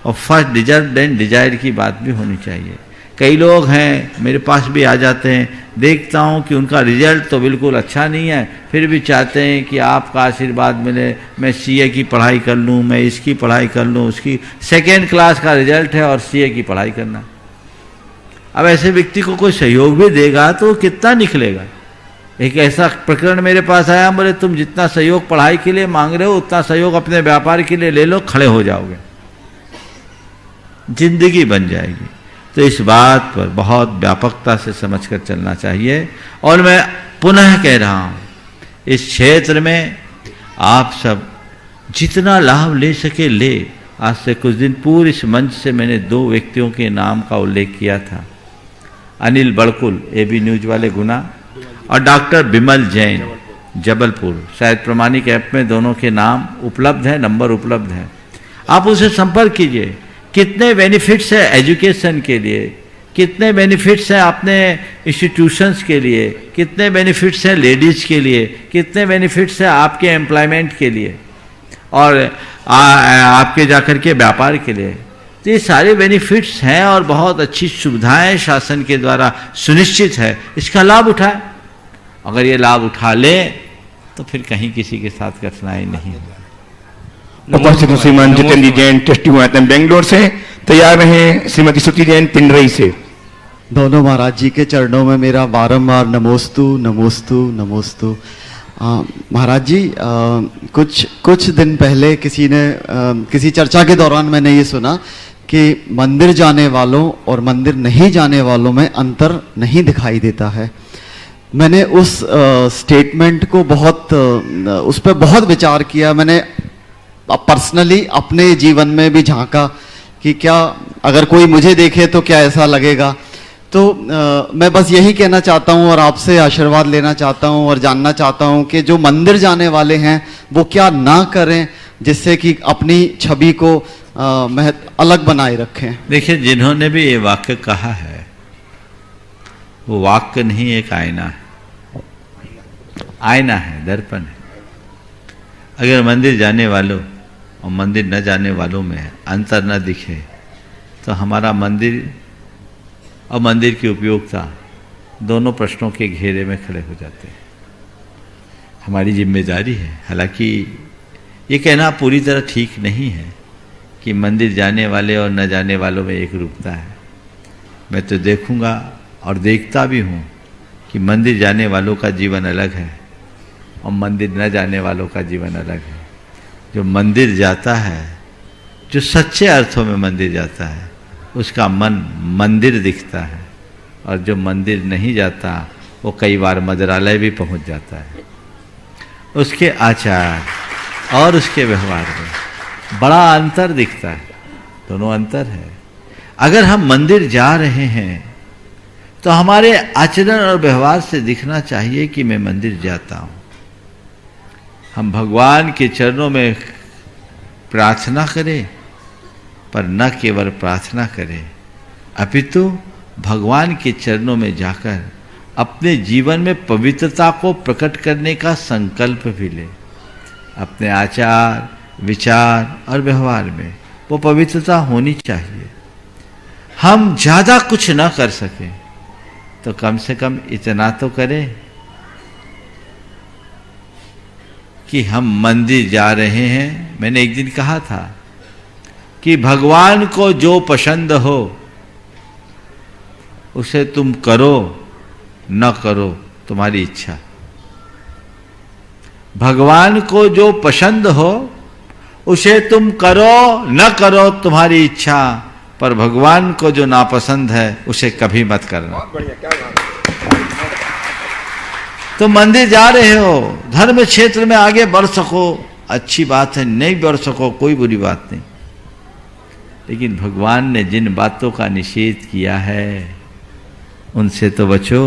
और फर्स्ट डिजर्व देन डिजायर की बात भी होनी चाहिए। कई लोग हैं मेरे पास भी आ जाते हैं, देखता हूं कि उनका रिजल्ट तो बिल्कुल अच्छा नहीं है, फिर भी चाहते हैं कि आपका आशीर्वाद मिले, मैं सीए की पढ़ाई कर लूं, मैं इसकी पढ़ाई कर लूं, उसकी सेकेंड क्लास का रिजल्ट है और सीए की पढ़ाई करना। अब ऐसे व्यक्ति को कोई सहयोग भी देगा तो कितना निकलेगा। एक ऐसा प्रकरण मेरे पास आया, बोले तुम जितना सहयोग पढ़ाई के लिए मांग रहे हो उतना सहयोग अपने व्यापार के लिए ले लो, खड़े हो जाओगे, जिंदगी बन जाएगी। तो इस बात पर बहुत व्यापकता से समझकर चलना चाहिए। और मैं पुनः कह रहा हूं, इस क्षेत्र में आप सब जितना लाभ ले सके ले। आज से कुछ दिन पूर्व इस मंच से मैंने 2 व्यक्तियों के नाम का उल्लेख किया था, अनिल बड़कुल एबी न्यूज वाले गुना और डॉक्टर बिमल जैन जबलपुर। शायद प्रमाणिक ऐप में दोनों के नाम उपलब्ध है, नंबर उपलब्ध है, आप उसे संपर्क कीजिए। कितने बेनिफिट्स है एजुकेशन के लिए, कितने बेनिफिट्स हैं अपने इंस्टीट्यूशंस के लिए, कितने बेनिफिट्स हैं लेडीज़ के लिए, कितने बेनिफिट्स हैं आपके एम्प्लॉयमेंट के लिए और आपके जाकर के व्यापार के लिए। तो ये सारे बेनिफिट्स हैं और बहुत अच्छी सुविधाएं शासन के द्वारा सुनिश्चित है, इसका लाभ उठाएं। अगर ये लाभ उठा ले तो फिर कहीं किसी के साथ कठिनाई नहीं है। उपस्थित श्रीमान जितेंद्र जैन टेस्टी बेंगलोर से, तैयार हैं श्रीमती श्रुति जैन पिंडरई से। दोनों महाराज जी के चरणों में मेरा बारंबार नमोस्तु नमोस्तु नमोस्तु। महाराज जी कुछ दिन पहले किसी चर्चा के दौरान मैंने ये सुना कि मंदिर जाने वालों और मंदिर नहीं जाने वालों में अंतर नहीं दिखाई देता है। मैंने उस स्टेटमेंट को उस पर बहुत विचार किया। मैंने पर्सनली अपने जीवन में भी झांका कि क्या अगर कोई मुझे देखे तो क्या ऐसा लगेगा। तो मैं बस यही कहना चाहता हूँ और आपसे आशीर्वाद लेना चाहता हूँ और जानना चाहता हूँ कि जो मंदिर जाने वाले हैं वो क्या ना करें जिससे कि अपनी छवि को अलग बनाए रखें। देखिए, जिन्होंने भी ये वाक्य कहा है वो वाक्य नहीं, एक आईना है। आईना है, दर्पण है। अगर मंदिर जाने वालों और मंदिर न जाने वालों में अंतर न दिखे तो हमारा मंदिर और मंदिर की उपयोगिता दोनों प्रश्नों के घेरे में खड़े हो जाते हैं। हमारी जिम्मेदारी है, हालांकि ये कहना पूरी तरह ठीक नहीं है कि मंदिर जाने वाले और न जाने वालों में एक रूपता है। मैं तो देखूंगा और देखता भी हूँ कि मंदिर जाने वालों का जीवन अलग है और मंदिर न जाने वालों का जीवन अलग है। जो मंदिर जाता है, जो सच्चे अर्थों में मंदिर जाता है, उसका मन मंदिर दिखता है और जो मंदिर नहीं जाता वो कई बार मंदिरालय भी पहुंच जाता है। उसके आचार और उसके व्यवहार में बड़ा अंतर दिखता है। दोनों अंतर है। अगर हम मंदिर जा रहे हैं तो हमारे आचरण और व्यवहार से दिखना चाहिए कि मैं मंदिर जाता हूं। हम भगवान के चरणों में प्रार्थना करें, पर न केवल प्रार्थना करें अपितु भगवान के चरणों में जाकर अपने जीवन में पवित्रता को प्रकट करने का संकल्प भी लें। अपने आचार, विचार और व्यवहार में वो पवित्रता होनी चाहिए। हम ज़्यादा कुछ न कर सकें तो कम से कम इतना तो करें कि हम मंदिर जा रहे हैं। मैंने एक दिन कहा था कि भगवान को जो पसंद हो उसे तुम करो, न करो तुम्हारी इच्छा। भगवान को जो पसंद हो उसे तुम करो न करो तुम्हारी इच्छा, पर भगवान को जो नापसंद है उसे कभी मत करना। तुम मंदिर जा रहे हो, धर्म क्षेत्र में आगे बढ़ सको, अच्छी बात है, नहीं बढ़ सको कोई बुरी बात नहीं, लेकिन भगवान ने जिन बातों का निषेध किया है उनसे तो बचो।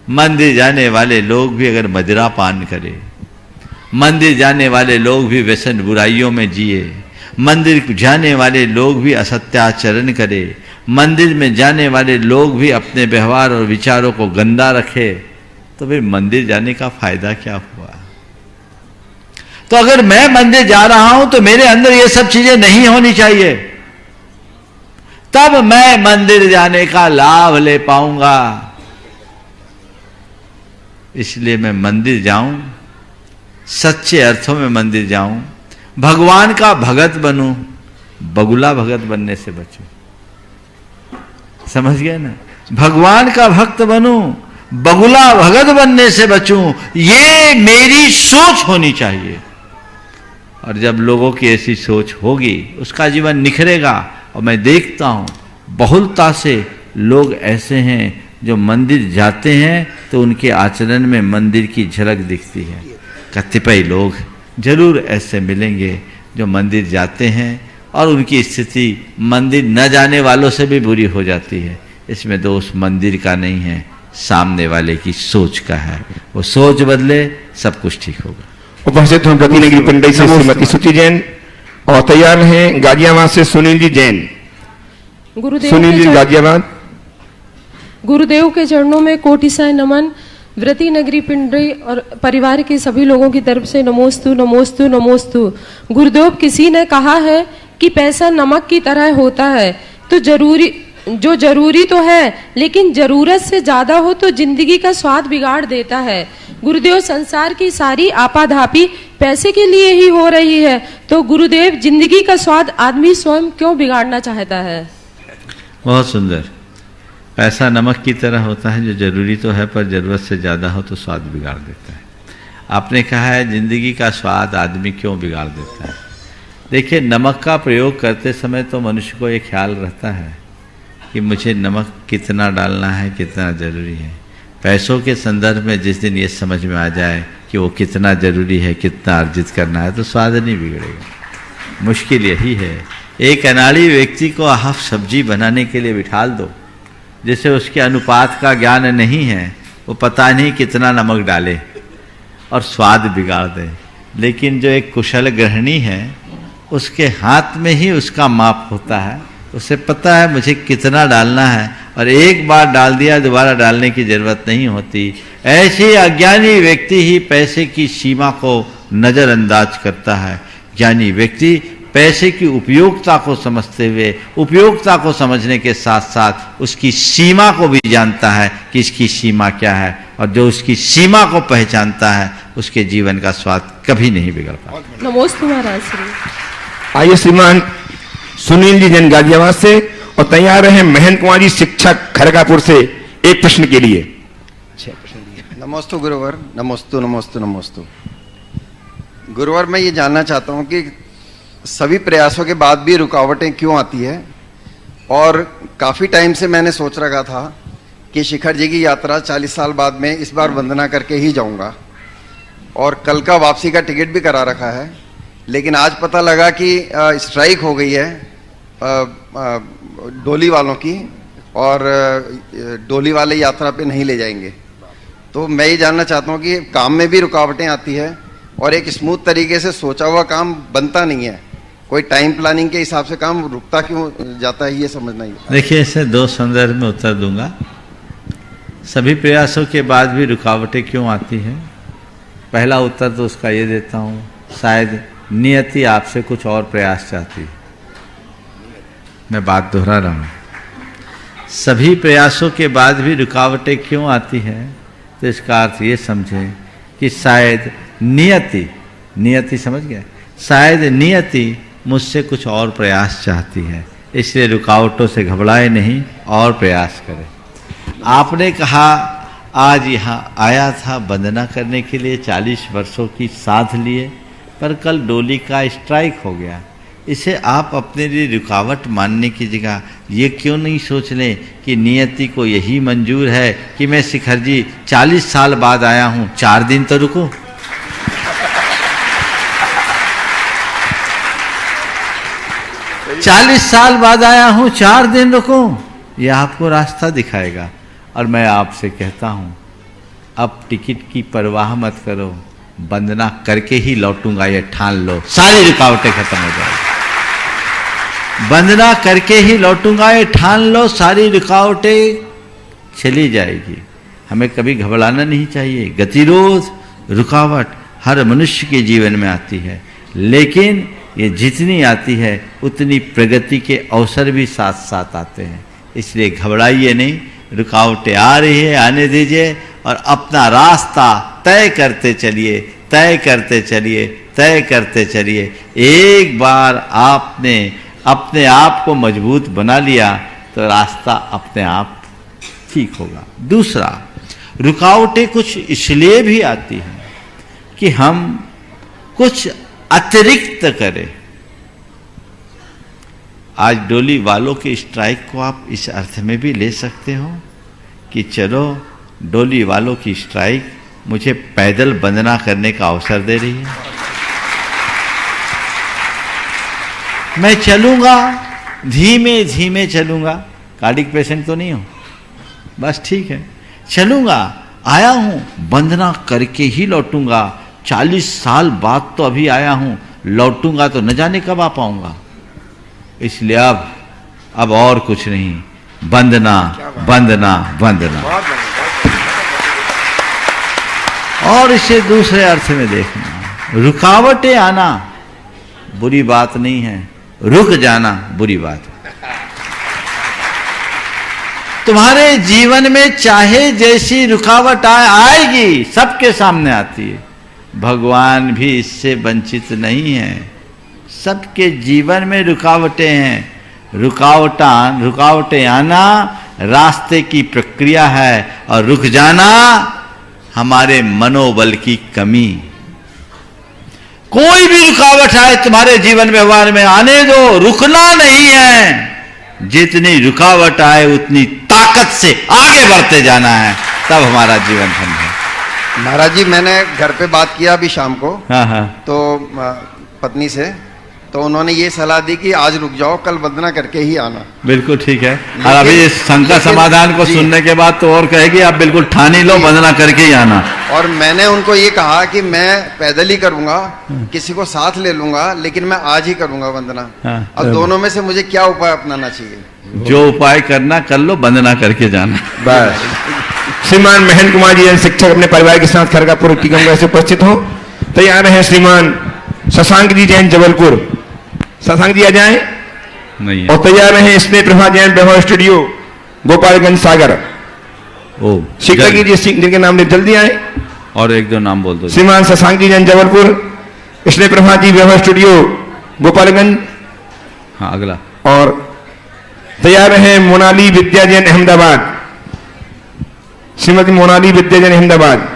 मंदिर जाने वाले लोग भी अगर मदिरा पान करें, मंदिर जाने वाले लोग भी व्यसन बुराइयों में जिए, मंदिर जाने वाले लोग भी असत्याचरण करें, मंदिर में जाने वाले लोग भी अपने व्यवहार और विचारों को गंदा रखे, तो फिर मंदिर जाने का फायदा क्या हुआ? तो अगर मैं मंदिर जा रहा हूं तो मेरे अंदर ये सब चीजें नहीं होनी चाहिए, तब मैं मंदिर जाने का लाभ ले पाऊंगा। इसलिए मैं मंदिर जाऊं, सच्चे अर्थों में मंदिर जाऊं, भगवान का भगत बनूं, बगुला भगत बनने से बचूं। समझ गए ना? भगवान का भक्त बनूं, बगुला भगत बनने से बचूं, ये मेरी सोच होनी चाहिए। और जब लोगों की ऐसी सोच होगी उसका जीवन निखरेगा। और मैं देखता हूं बहुलता से लोग ऐसे हैं जो मंदिर जाते हैं तो उनके आचरण में मंदिर की झलक दिखती है। कतिपय लोग जरूर ऐसे मिलेंगे जो मंदिर जाते हैं और उनकी स्थिति मंदिर न जाने वालों से भी बुरी हो जाती है। इसमें दोष मंदिर का नहीं है, सामने वाले की सोच का है। वो सोच बदले, सब कुछ ठीक होगा। उपस्थित हम प्रतिनिधि पिंडई से श्रीमती सुची जैन और तैयार हैं गाजियाबाद से सुनील जी जैन। सुनील जी गाजियाबाद। गुरुदेव के चरणों में कोटि साय नमन। व्रती नगरी पिंडई और परिवार के सभी लोगों की तरफ से नमोस्तु नमोस्तु नमोस्तु। गुरुदेव, किसी ने कहा है कि पैसा नमक की तरह होता है, तो जरूरी तो है, लेकिन जरूरत से ज्यादा हो तो जिंदगी का स्वाद बिगाड़ देता है। गुरुदेव, संसार की सारी आपाधापी पैसे के लिए ही हो रही है, तो गुरुदेव जिंदगी का स्वाद आदमी स्वयं क्यों बिगाड़ना चाहता है? बहुत सुंदर। पैसा नमक की तरह होता है, जो जरूरी तो है पर जरूरत से ज़्यादा हो तो स्वाद बिगाड़ देता है। आपने कहा है जिंदगी का स्वाद आदमी क्यों बिगाड़ देता है। देखिए, नमक का प्रयोग करते समय तो मनुष्य को ये ख्याल रहता है कि मुझे नमक कितना डालना है, कितना ज़रूरी है। पैसों के संदर्भ में जिस दिन ये समझ में आ जाए कि वो कितना ज़रूरी है, कितना अर्जित करना है, तो स्वाद नहीं बिगड़ेगा। मुश्किल यही है, एक अनाड़ी व्यक्ति को आप सब्जी बनाने के लिए बिठाल दो, जिसे उसके अनुपात का ज्ञान नहीं है, वो पता नहीं कितना नमक डाले और स्वाद बिगाड़ दे। लेकिन जो एक कुशल गृहिणी है, उसके हाथ में ही उसका माप होता है, उसे पता है मुझे कितना डालना है, और एक बार डाल दिया दोबारा डालने की जरूरत नहीं होती। ऐसे अज्ञानी व्यक्ति ही पैसे की सीमा को नज़रअंदाज करता है। ज्ञानी व्यक्ति पैसे की उपयोगिता को समझते हुए, उपयोगिता को समझने के साथ साथ उसकी सीमा को भी जानता है कि इसकी सीमा क्या है, और जो उसकी सीमा को पहचानता है उसके जीवन का स्वाद कभी नहीं बिगड़ पाता। नमोस्तु महाराज श्री। आइए श्रीमान सुनील जी जैन गाजियाबाद से, और तैयार हैं महेंद्र कुमार जी शिक्षक खरगापुर से एक प्रश्न के लिए। नमोस्तु गुरुवर। नमोस्तु नमोस्तु नमोस्तु। गुरुवर, मैं ये जानना चाहता हूँ कि सभी प्रयासों के बाद भी रुकावटें क्यों आती है। और काफ़ी टाइम से मैंने सोच रखा था कि शिखर जी की यात्रा 40 साल बाद में इस बार वंदना करके ही जाऊंगा, और कल का वापसी का टिकट भी करा रखा है। लेकिन आज पता लगा कि स्ट्राइक हो गई है डोली वालों की, और डोली वाले यात्रा पे नहीं ले जाएंगे। तो मैं ये जानना चाहता हूँ कि काम में भी रुकावटें आती है और एक स्मूथ तरीके से सोचा हुआ काम बनता नहीं है। कोई टाइम प्लानिंग के हिसाब से काम रुकता क्यों जाता है, ये समझना ही। देखिए, इसे दो संदर्भ में उत्तर दूंगा। सभी प्रयासों के बाद भी रुकावटें क्यों आती हैं, पहला उत्तर तो उसका ये देता हूँ, शायद नियति आपसे कुछ और प्रयास चाहती है। मैं बात दोहरा रहा हूँ। सभी प्रयासों के बाद भी रुकावटें क्यों आती हैं, तो इसका अर्थ ये समझें कि शायद नियति समझ गए, शायद नियति मुझसे कुछ और प्रयास चाहती है, इसलिए रुकावटों से घबराए नहीं और प्रयास करें। आपने कहा आज यहाँ आया था वंदना करने के लिए, 40 वर्षों की साध लिए, पर कल डोली का स्ट्राइक हो गया। इसे आप अपने लिए रुकावट मानने की जगह ये क्यों नहीं सोच लें कि नियति को यही मंजूर है कि मैं शिखर जी 40 साल बाद आया हूं, 4 दिन तो रुको। चालीस साल बाद आया हूं, 4 दिन रुको। यह आपको रास्ता दिखाएगा। और मैं आपसे कहता हूं, अब टिकट की परवाह मत करो, वंदना करके ही लौटूंगा ये ठान लो, सारी रुकावटें खत्म हो जाएगी। वंदना करके ही लौटूंगा ये ठान लो, सारी रुकावटें चली जाएगी। हमें कभी घबराना नहीं चाहिए। गतिरोध, रुकावट हर मनुष्य के जीवन में आती है, लेकिन ये जितनी आती है उतनी प्रगति के अवसर भी साथ साथ आते हैं। इसलिए घबराइए नहीं, रुकावटें आ रही है, आने दीजिए और अपना रास्ता तय करते चलिए, तय करते चलिए, तय करते चलिए। एक बार आपने अपने आप को मजबूत बना लिया तो रास्ता अपने आप ठीक होगा। दूसरा, रुकावटें कुछ इसलिए भी आती हैं कि हम कुछ अतिरिक्त करें। आज डोली वालों के स्ट्राइक को आप इस अर्थ में भी ले सकते हो कि चलो डोली वालों की स्ट्राइक मुझे पैदल वंदना करने का अवसर दे रही है। मैं चलूंगा, धीमे धीमे चलूंगा, कार्डिक पेशेंट तो नहीं हूं, बस ठीक है, चलूंगा, आया हूं, वंदना करके ही लौटूंगा। 40 साल बाद तो अभी आया हूं, लौटूंगा तो न जाने कब आ पाऊंगा। इसलिए अब और कुछ नहीं, वंदना वंदना वंदना। और इसे दूसरे अर्थ में देखना, रुकावटें आना बुरी बात नहीं है, रुक जाना बुरी बात है। तुम्हारे जीवन में चाहे जैसी रुकावट आएगी, सबके सामने आती है। भगवान भी इससे वंचित नहीं है। सबके जीवन में रुकावटें हैं। रुकावटें आना रास्ते की प्रक्रिया है और रुक जाना हमारे मनोबल की कमी। कोई भी रुकावट आए तुम्हारे जीवन व्यवहार में, आने दो, रुकना नहीं है। जितनी रुकावट आए उतनी ताकत से आगे बढ़ते जाना है, तब हमारा जीवन धन्य है। महाराज जी, मैंने घर पे बात किया अभी शाम को, हाँ। तो पत्नी से, तो उन्होंने ये सलाह दी कि आज रुक जाओ, कल वंदना करके ही आना। बिल्कुल ठीक है। और अभी इस शंका समाधान को सुनने के बाद तो और कहेगी आप बिल्कुल ठान ही लो, वंदना करके ही आना। और मैंने उनको ये कहा कि मैं पैदल ही करूंगा, किसी को साथ ले लूंगा, लेकिन मैं आज ही करूंगा वंदना। अब दोनों में से मुझे क्या उपाय अपनाना चाहिए? जो उपाय करना कर लो, वंदना करके जाना बस। श्रीमान महेंद्र कुमार जी शिक्षक अपने परिवार के साथ खड़गापुर टीकमगढ़ से उपस्थित हो। तैयार हैं श्रीमान शशांक जी जैन जबलपुर। शशांक जी आ जाएं। नहीं है। और तैयार हैं स्नेह प्रभा जैन वैभव स्टूडियो गोपालगंज सागर। ओ शिक्षक जी जिनके नाम ले जल्दी आए। और एक दो नाम बोल दो। श्रीमान शशांक जी जैन जबलपुर, स्नेह प्रभा जी वैभव स्टूडियो गोपालगंज। हाँ, अगला। और तैयार हैं मोनाली विद्या जैन अहमदाबाद। श्रीमती मोनाली विद्या जैन अहमदाबाद।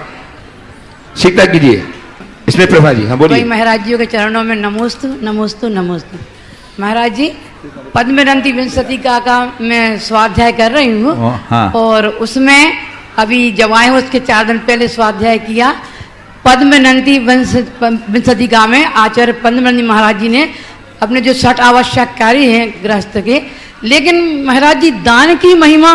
शिक्षा कीजिए। इसमें प्रभा जी, हाँ बोलिए। महाराज जी के चरणों में नमोस्तु नमोस्तु नमोस्तु। महाराज जी, पद्मरंती विंशतिका का मैं स्वाध्याय कर रही हूँ। हाँ। और उसमें अभी जब आए उसके 4 दिन पहले स्वाध्याय किया। पद्मनंती विंशतिका में आचार्य पद्मनंदी महाराज जी ने अपने जो 6 आवश्यक कार्य हैं गृहस्थ के, लेकिन महाराज जी दान की महिमा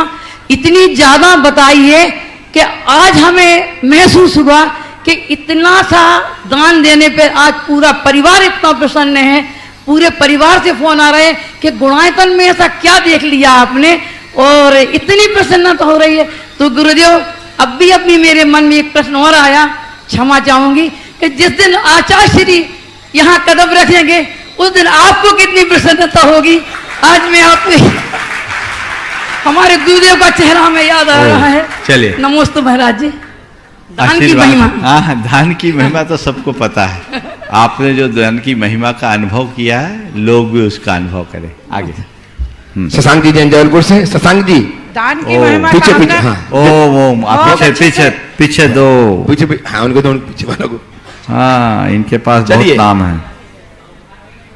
इतनी ज्यादा बताई है कि आज हमें महसूस हुआ कि इतना सा दान देने पर आज पूरा परिवार इतना प्रसन्न है। पूरे परिवार से फोन आ रहे हैं कि गुणायतन में ऐसा क्या देख लिया आपने, और इतनी प्रसन्नता हो रही है। तो गुरुदेव, अब भी मेरे मन में एक प्रश्न और आया, क्षमा चाहूंगी, कि जिस दिन आचार्य श्री यहाँ कदम रखेंगे उस दिन आपको कितनी प्रसन्नता होगी। आज मैं आपको हमारे गुरुदेव का चेहरा हमें याद आ रहा है। चलिए, नमोस्तु महाराज जी। दान की महिमा। हाँ, दान की महिमा तो सबको पता है। आपने जो दान की महिमा का अनुभव किया है, लोग भी उसका अनुभव करें। आगे। शशांक जी जैन जबलपुर से। शशांक जी, दान की महिमा पीछे पीछे। हाँ, पीछे दो पीछे। हाँ, उनको दो पीछे वालों को। हाँ, इनके पास बहुत चलिए। नाम है।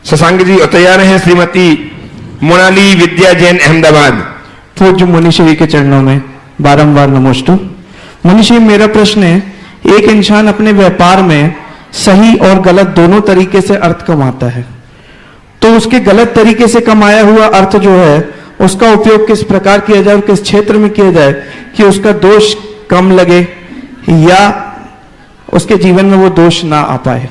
शशांक जी और तैयार हैं श्रीमती मोनाली विद्या जैन अहमदाबाद। पूज्य मुनिश्री के चरणों में बारंबार नमोस्तु। मुनिश्री, मेरा प्रश्न है, एक इंसान अपने व्यापार में सही और गलत दोनों तरीके से अर्थ कमाता है, तो उसके गलत तरीके से कमाया हुआ अर्थ जो है उसका उपयोग किस प्रकार किया जाए और किस क्षेत्र में किया जाए कि उसका दोष कम लगे या उसके जीवन में वो दोष ना आ पाए?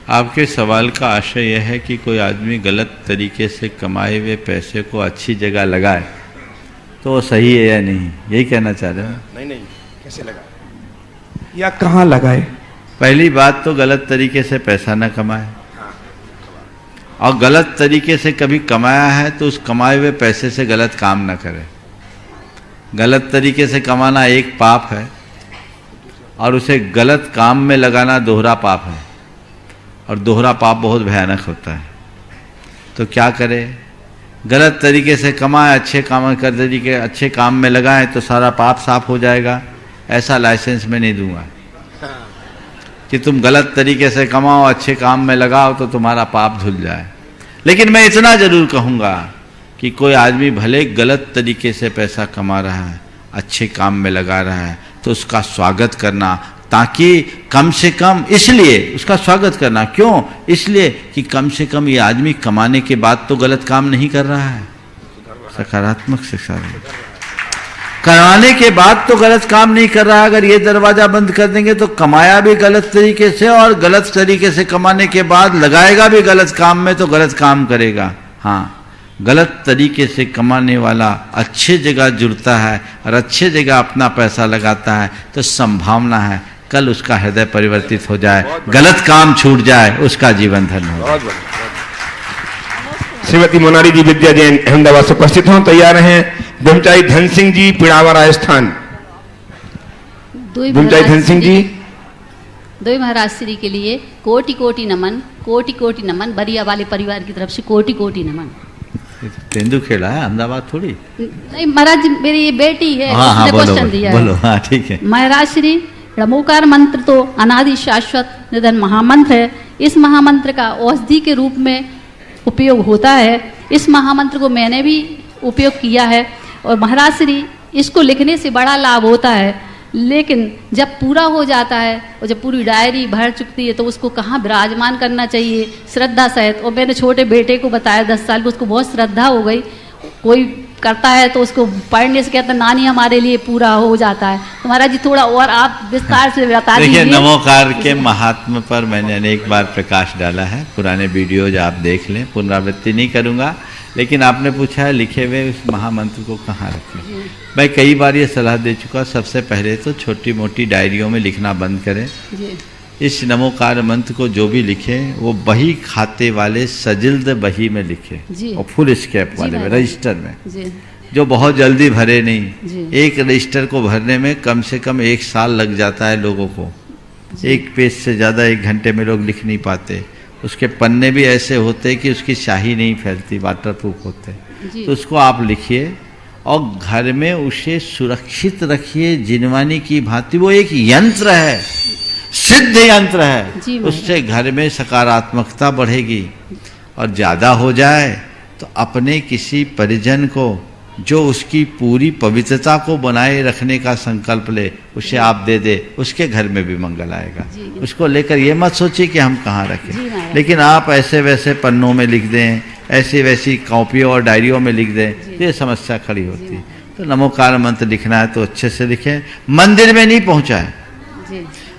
आपके सवाल का आशय यह है कि कोई आदमी गलत तरीके से कमाए हुए पैसे को अच्छी जगह लगाए तो वो सही है या नहीं, यही कहना चाह रहे हैं? नहीं, कैसे लगा या कहाँ लगाए? पहली बात तो गलत तरीके से पैसा ना कमाए, और गलत तरीके से कभी कमाया है तो उस कमाए हुए पैसे से गलत काम ना करे। गलत तरीके से कमाना एक पाप है और उसे गलत काम में लगाना दोहरा पाप है, और दोहरा पाप बहुत भयानक होता है। तो क्या करे? गलत तरीके से कमाए, अच्छे काम कर तरीके अच्छे काम में लगाए तो सारा पाप साफ हो जाएगा। ऐसा लाइसेंस मैं नहीं दूंगा कि तुम गलत तरीके से कमाओ, अच्छे काम में लगाओ तो तुम्हारा पाप धुल जाए। लेकिन मैं इतना जरूर कहूँगा कि कोई आदमी भले गलत तरीके से पैसा कमा रहा है, अच्छे काम में लगा रहा है, तो उसका स्वागत करना, ताकि कम से कम, इसलिए उसका स्वागत करना क्यों? इसलिए कि कम से कम ये आदमी कमाने के बाद तो गलत काम नहीं कर रहा है। सकारात्मक शिक्षा कराने के बाद तो गलत काम नहीं कर रहा है। अगर ये दरवाजा बंद कर देंगे तो कमाया भी गलत तरीके से, और गलत तरीके से कमाने के बाद लगाएगा भी गलत काम में तो गलत काम करेगा। हाँ, गलत तरीके से कमाने वाला अच्छे जगह जुड़ता है और अच्छे जगह अपना पैसा लगाता है तो संभावना है कल उसका हृदय परिवर्तित हो जाए, गलत काम छूट जाए, उसका जीवन धन्य हो जाए। श्रीमती मोनाली जी विद्या जैन अहमदाबाद से उपस्थित हों। तैयार हैं ब्रह्मचारी धन सिंह जी पिड़ावा राजस्थान। ब्रह्मचारी धन सिंह जी। दो महाराज श्री के लिए कोटि कोटि नमन, कोटि कोटि नमन। बरिया वाले परिवार की तरफ से कोटि कोटि नमन। तेंदु खेला है, अहमदाबाद थोड़ी। नहीं महाराज जी, मेरी ये बेटी है, हाँ, उसने बोलो, क्वेश्चन दिया बोलो, है। हाँ, ठीक है। महाराज श्री, नमोकार मंत्र तो अनादि शाश्वत निधन महामंत्र है। इस महामंत्र का औषधि के रूप में उपयोग होता है। इस महामंत्र को मैंने भी उपयोग किया है और महाराज श्री, इसको लिखने से बड़ा लाभ होता है, लेकिन जब पूरा हो जाता है और जब पूरी डायरी भर चुकती है तो उसको कहाँ विराजमान करना चाहिए श्रद्धा सहित। और मैंने छोटे बेटे को बताया 10 साल को, उसको बहुत श्रद्धा हो गई। कोई करता है तो उसको पढ़ने से कहता नानी हमारे लिए पूरा हो जाता है। तो महाराज जी थोड़ा और आप विस्तार से बता दीजिए। देखिए, नमोकार के महात्म पर मैंने अनेक बार प्रकाश डाला है, पुराने वीडियोज आप देख लें, पुनरावृत्ति नहीं करूँगा। लेकिन आपने पूछा है लिखे हुए उस महामंत्र को कहाँ रखें। मैं कई बार ये सलाह दे चुका, सबसे पहले तो छोटी मोटी डायरियों में लिखना बंद करें। जी। इस नमोकार मंत्र को जो भी लिखे वो बही खाते वाले सजिल्द बही में लिखे, और फुल स्कैप वाले में, रजिस्टर में, जो बहुत जल्दी भरे नहीं। एक रजिस्टर को भरने में कम से कम 1 साल लग जाता है लोगों को। एक पेज से ज़्यादा 1 घंटे में लोग लिख नहीं पाते। उसके पन्ने भी ऐसे होते कि उसकी स्याही नहीं फैलती, वाटरप्रूफ होते। तो उसको आप लिखिए और घर में उसे सुरक्षित रखिए जिनवानी की भांति। वो एक यंत्र है, सिद्ध यंत्र है, उससे घर में सकारात्मकता बढ़ेगी। और ज़्यादा हो जाए तो अपने किसी परिजन को जो उसकी पूरी पवित्रता को बनाए रखने का संकल्प ले, उसे आप दे दे, उसके घर में भी मंगल आएगा। उसको लेकर ये मत सोचिए कि हम कहाँ रखें, लेकिन आप ऐसे वैसे पन्नों में लिख दें, ऐसी वैसी कॉपियों और डायरियों में लिख दें, तो ये समस्या खड़ी होती है। तो नमोकार मंत्र लिखना है तो अच्छे से लिखें। मंदिर में नहीं पहुँचा है,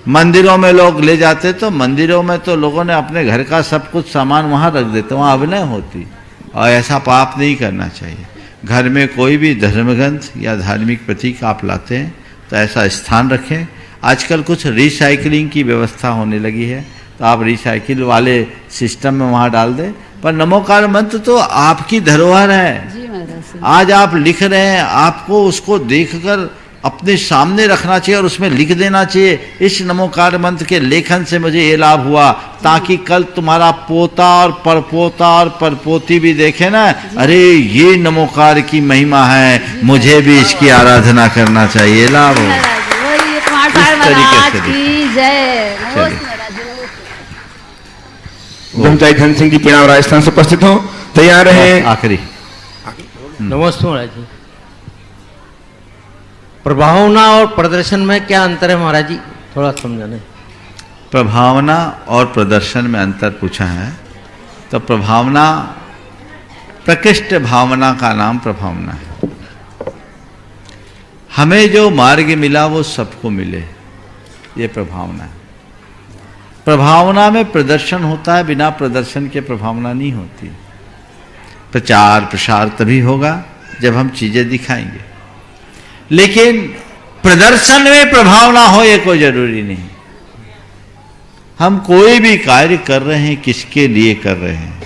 मंदिरों में लोग ले जाते तो मंदिरों में तो लोगों ने अपने घर का सब कुछ सामान वहाँ रख देते, वहाँ अभिनय होती, और ऐसा पाप नहीं करना चाहिए। घर में कोई भी धर्मग्रंथ या धार्मिक प्रतीक आप लाते हैं तो ऐसा स्थान रखें। आजकल कुछ रिसाइकलिंग की व्यवस्था होने लगी है, तो आप रिसाइकिल वाले सिस्टम में वहाँ डाल दें। पर नमोकार मंत्र तो आपकी धरोहर है। आज आप लिख रहे हैं, आपको उसको देखकर अपने सामने रखना चाहिए और उसमें लिख देना चाहिए, इस नमोकार मंत्र के लेखन से मुझे ये लाभ हुआ, ताकि कल तुम्हारा पोता और परपोती भी देखे ना, अरे ये नमोकार की महिमा है, मुझे भी इसकी आराधना करना चाहिए, लाभ हो। सागर इस तरीके महाराज से की जय। चलिए। नमस्ते महाराज जी, नमस्ते। ब्रह्मचारी धन सिंह जी पीड़ा और राजस्थान से उपस्थित हो, तैयार रहे। आखिरी नमस्ते महाराज जी। प्रभावना और प्रदर्शन में क्या अंतर है महाराज जी, थोड़ा समझाने। प्रभावना और प्रदर्शन में अंतर पूछा है, तो प्रभावना, प्रकृष्ट भावना का नाम प्रभावना है। हमें जो मार्ग मिला वो सबको मिले, ये प्रभावना है। प्रभावना में प्रदर्शन होता है, बिना प्रदर्शन के प्रभावना नहीं होती। प्रचार प्रसार तभी होगा जब हम चीजें दिखाएंगे, लेकिन प्रदर्शन में प्रभावना हो ये कोई जरूरी नहीं। हम कोई भी कार्य कर रहे हैं, किसके लिए कर रहे हैं,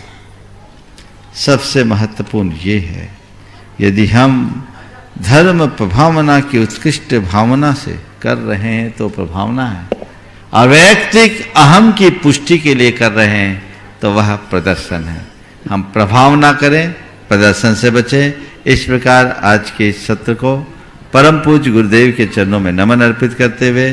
सबसे महत्वपूर्ण ये है, यदि हम धर्म प्रभावना की उत्कृष्ट भावना से कर रहे हैं तो प्रभावना है, और वैयक्तिक अहम की पुष्टि के लिए कर रहे हैं तो वह प्रदर्शन है। हम प्रभावना करें, प्रदर्शन से बचें। इस प्रकार आज के इस सत्र को परम पूज्य गुरुदेव के चरणों में नमन अर्पित करते हुए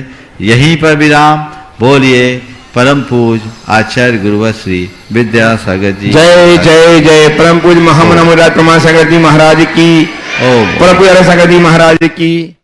यहीं पर विराम। बोलिए परम पूज्य आचार्य गुरुवर श्री विद्यासागर जी। जय जय जय। परम पूज्य महामना मुराद प्रमाण सागर जी महाराज की, परम पूज्य सागर जी महाराज की।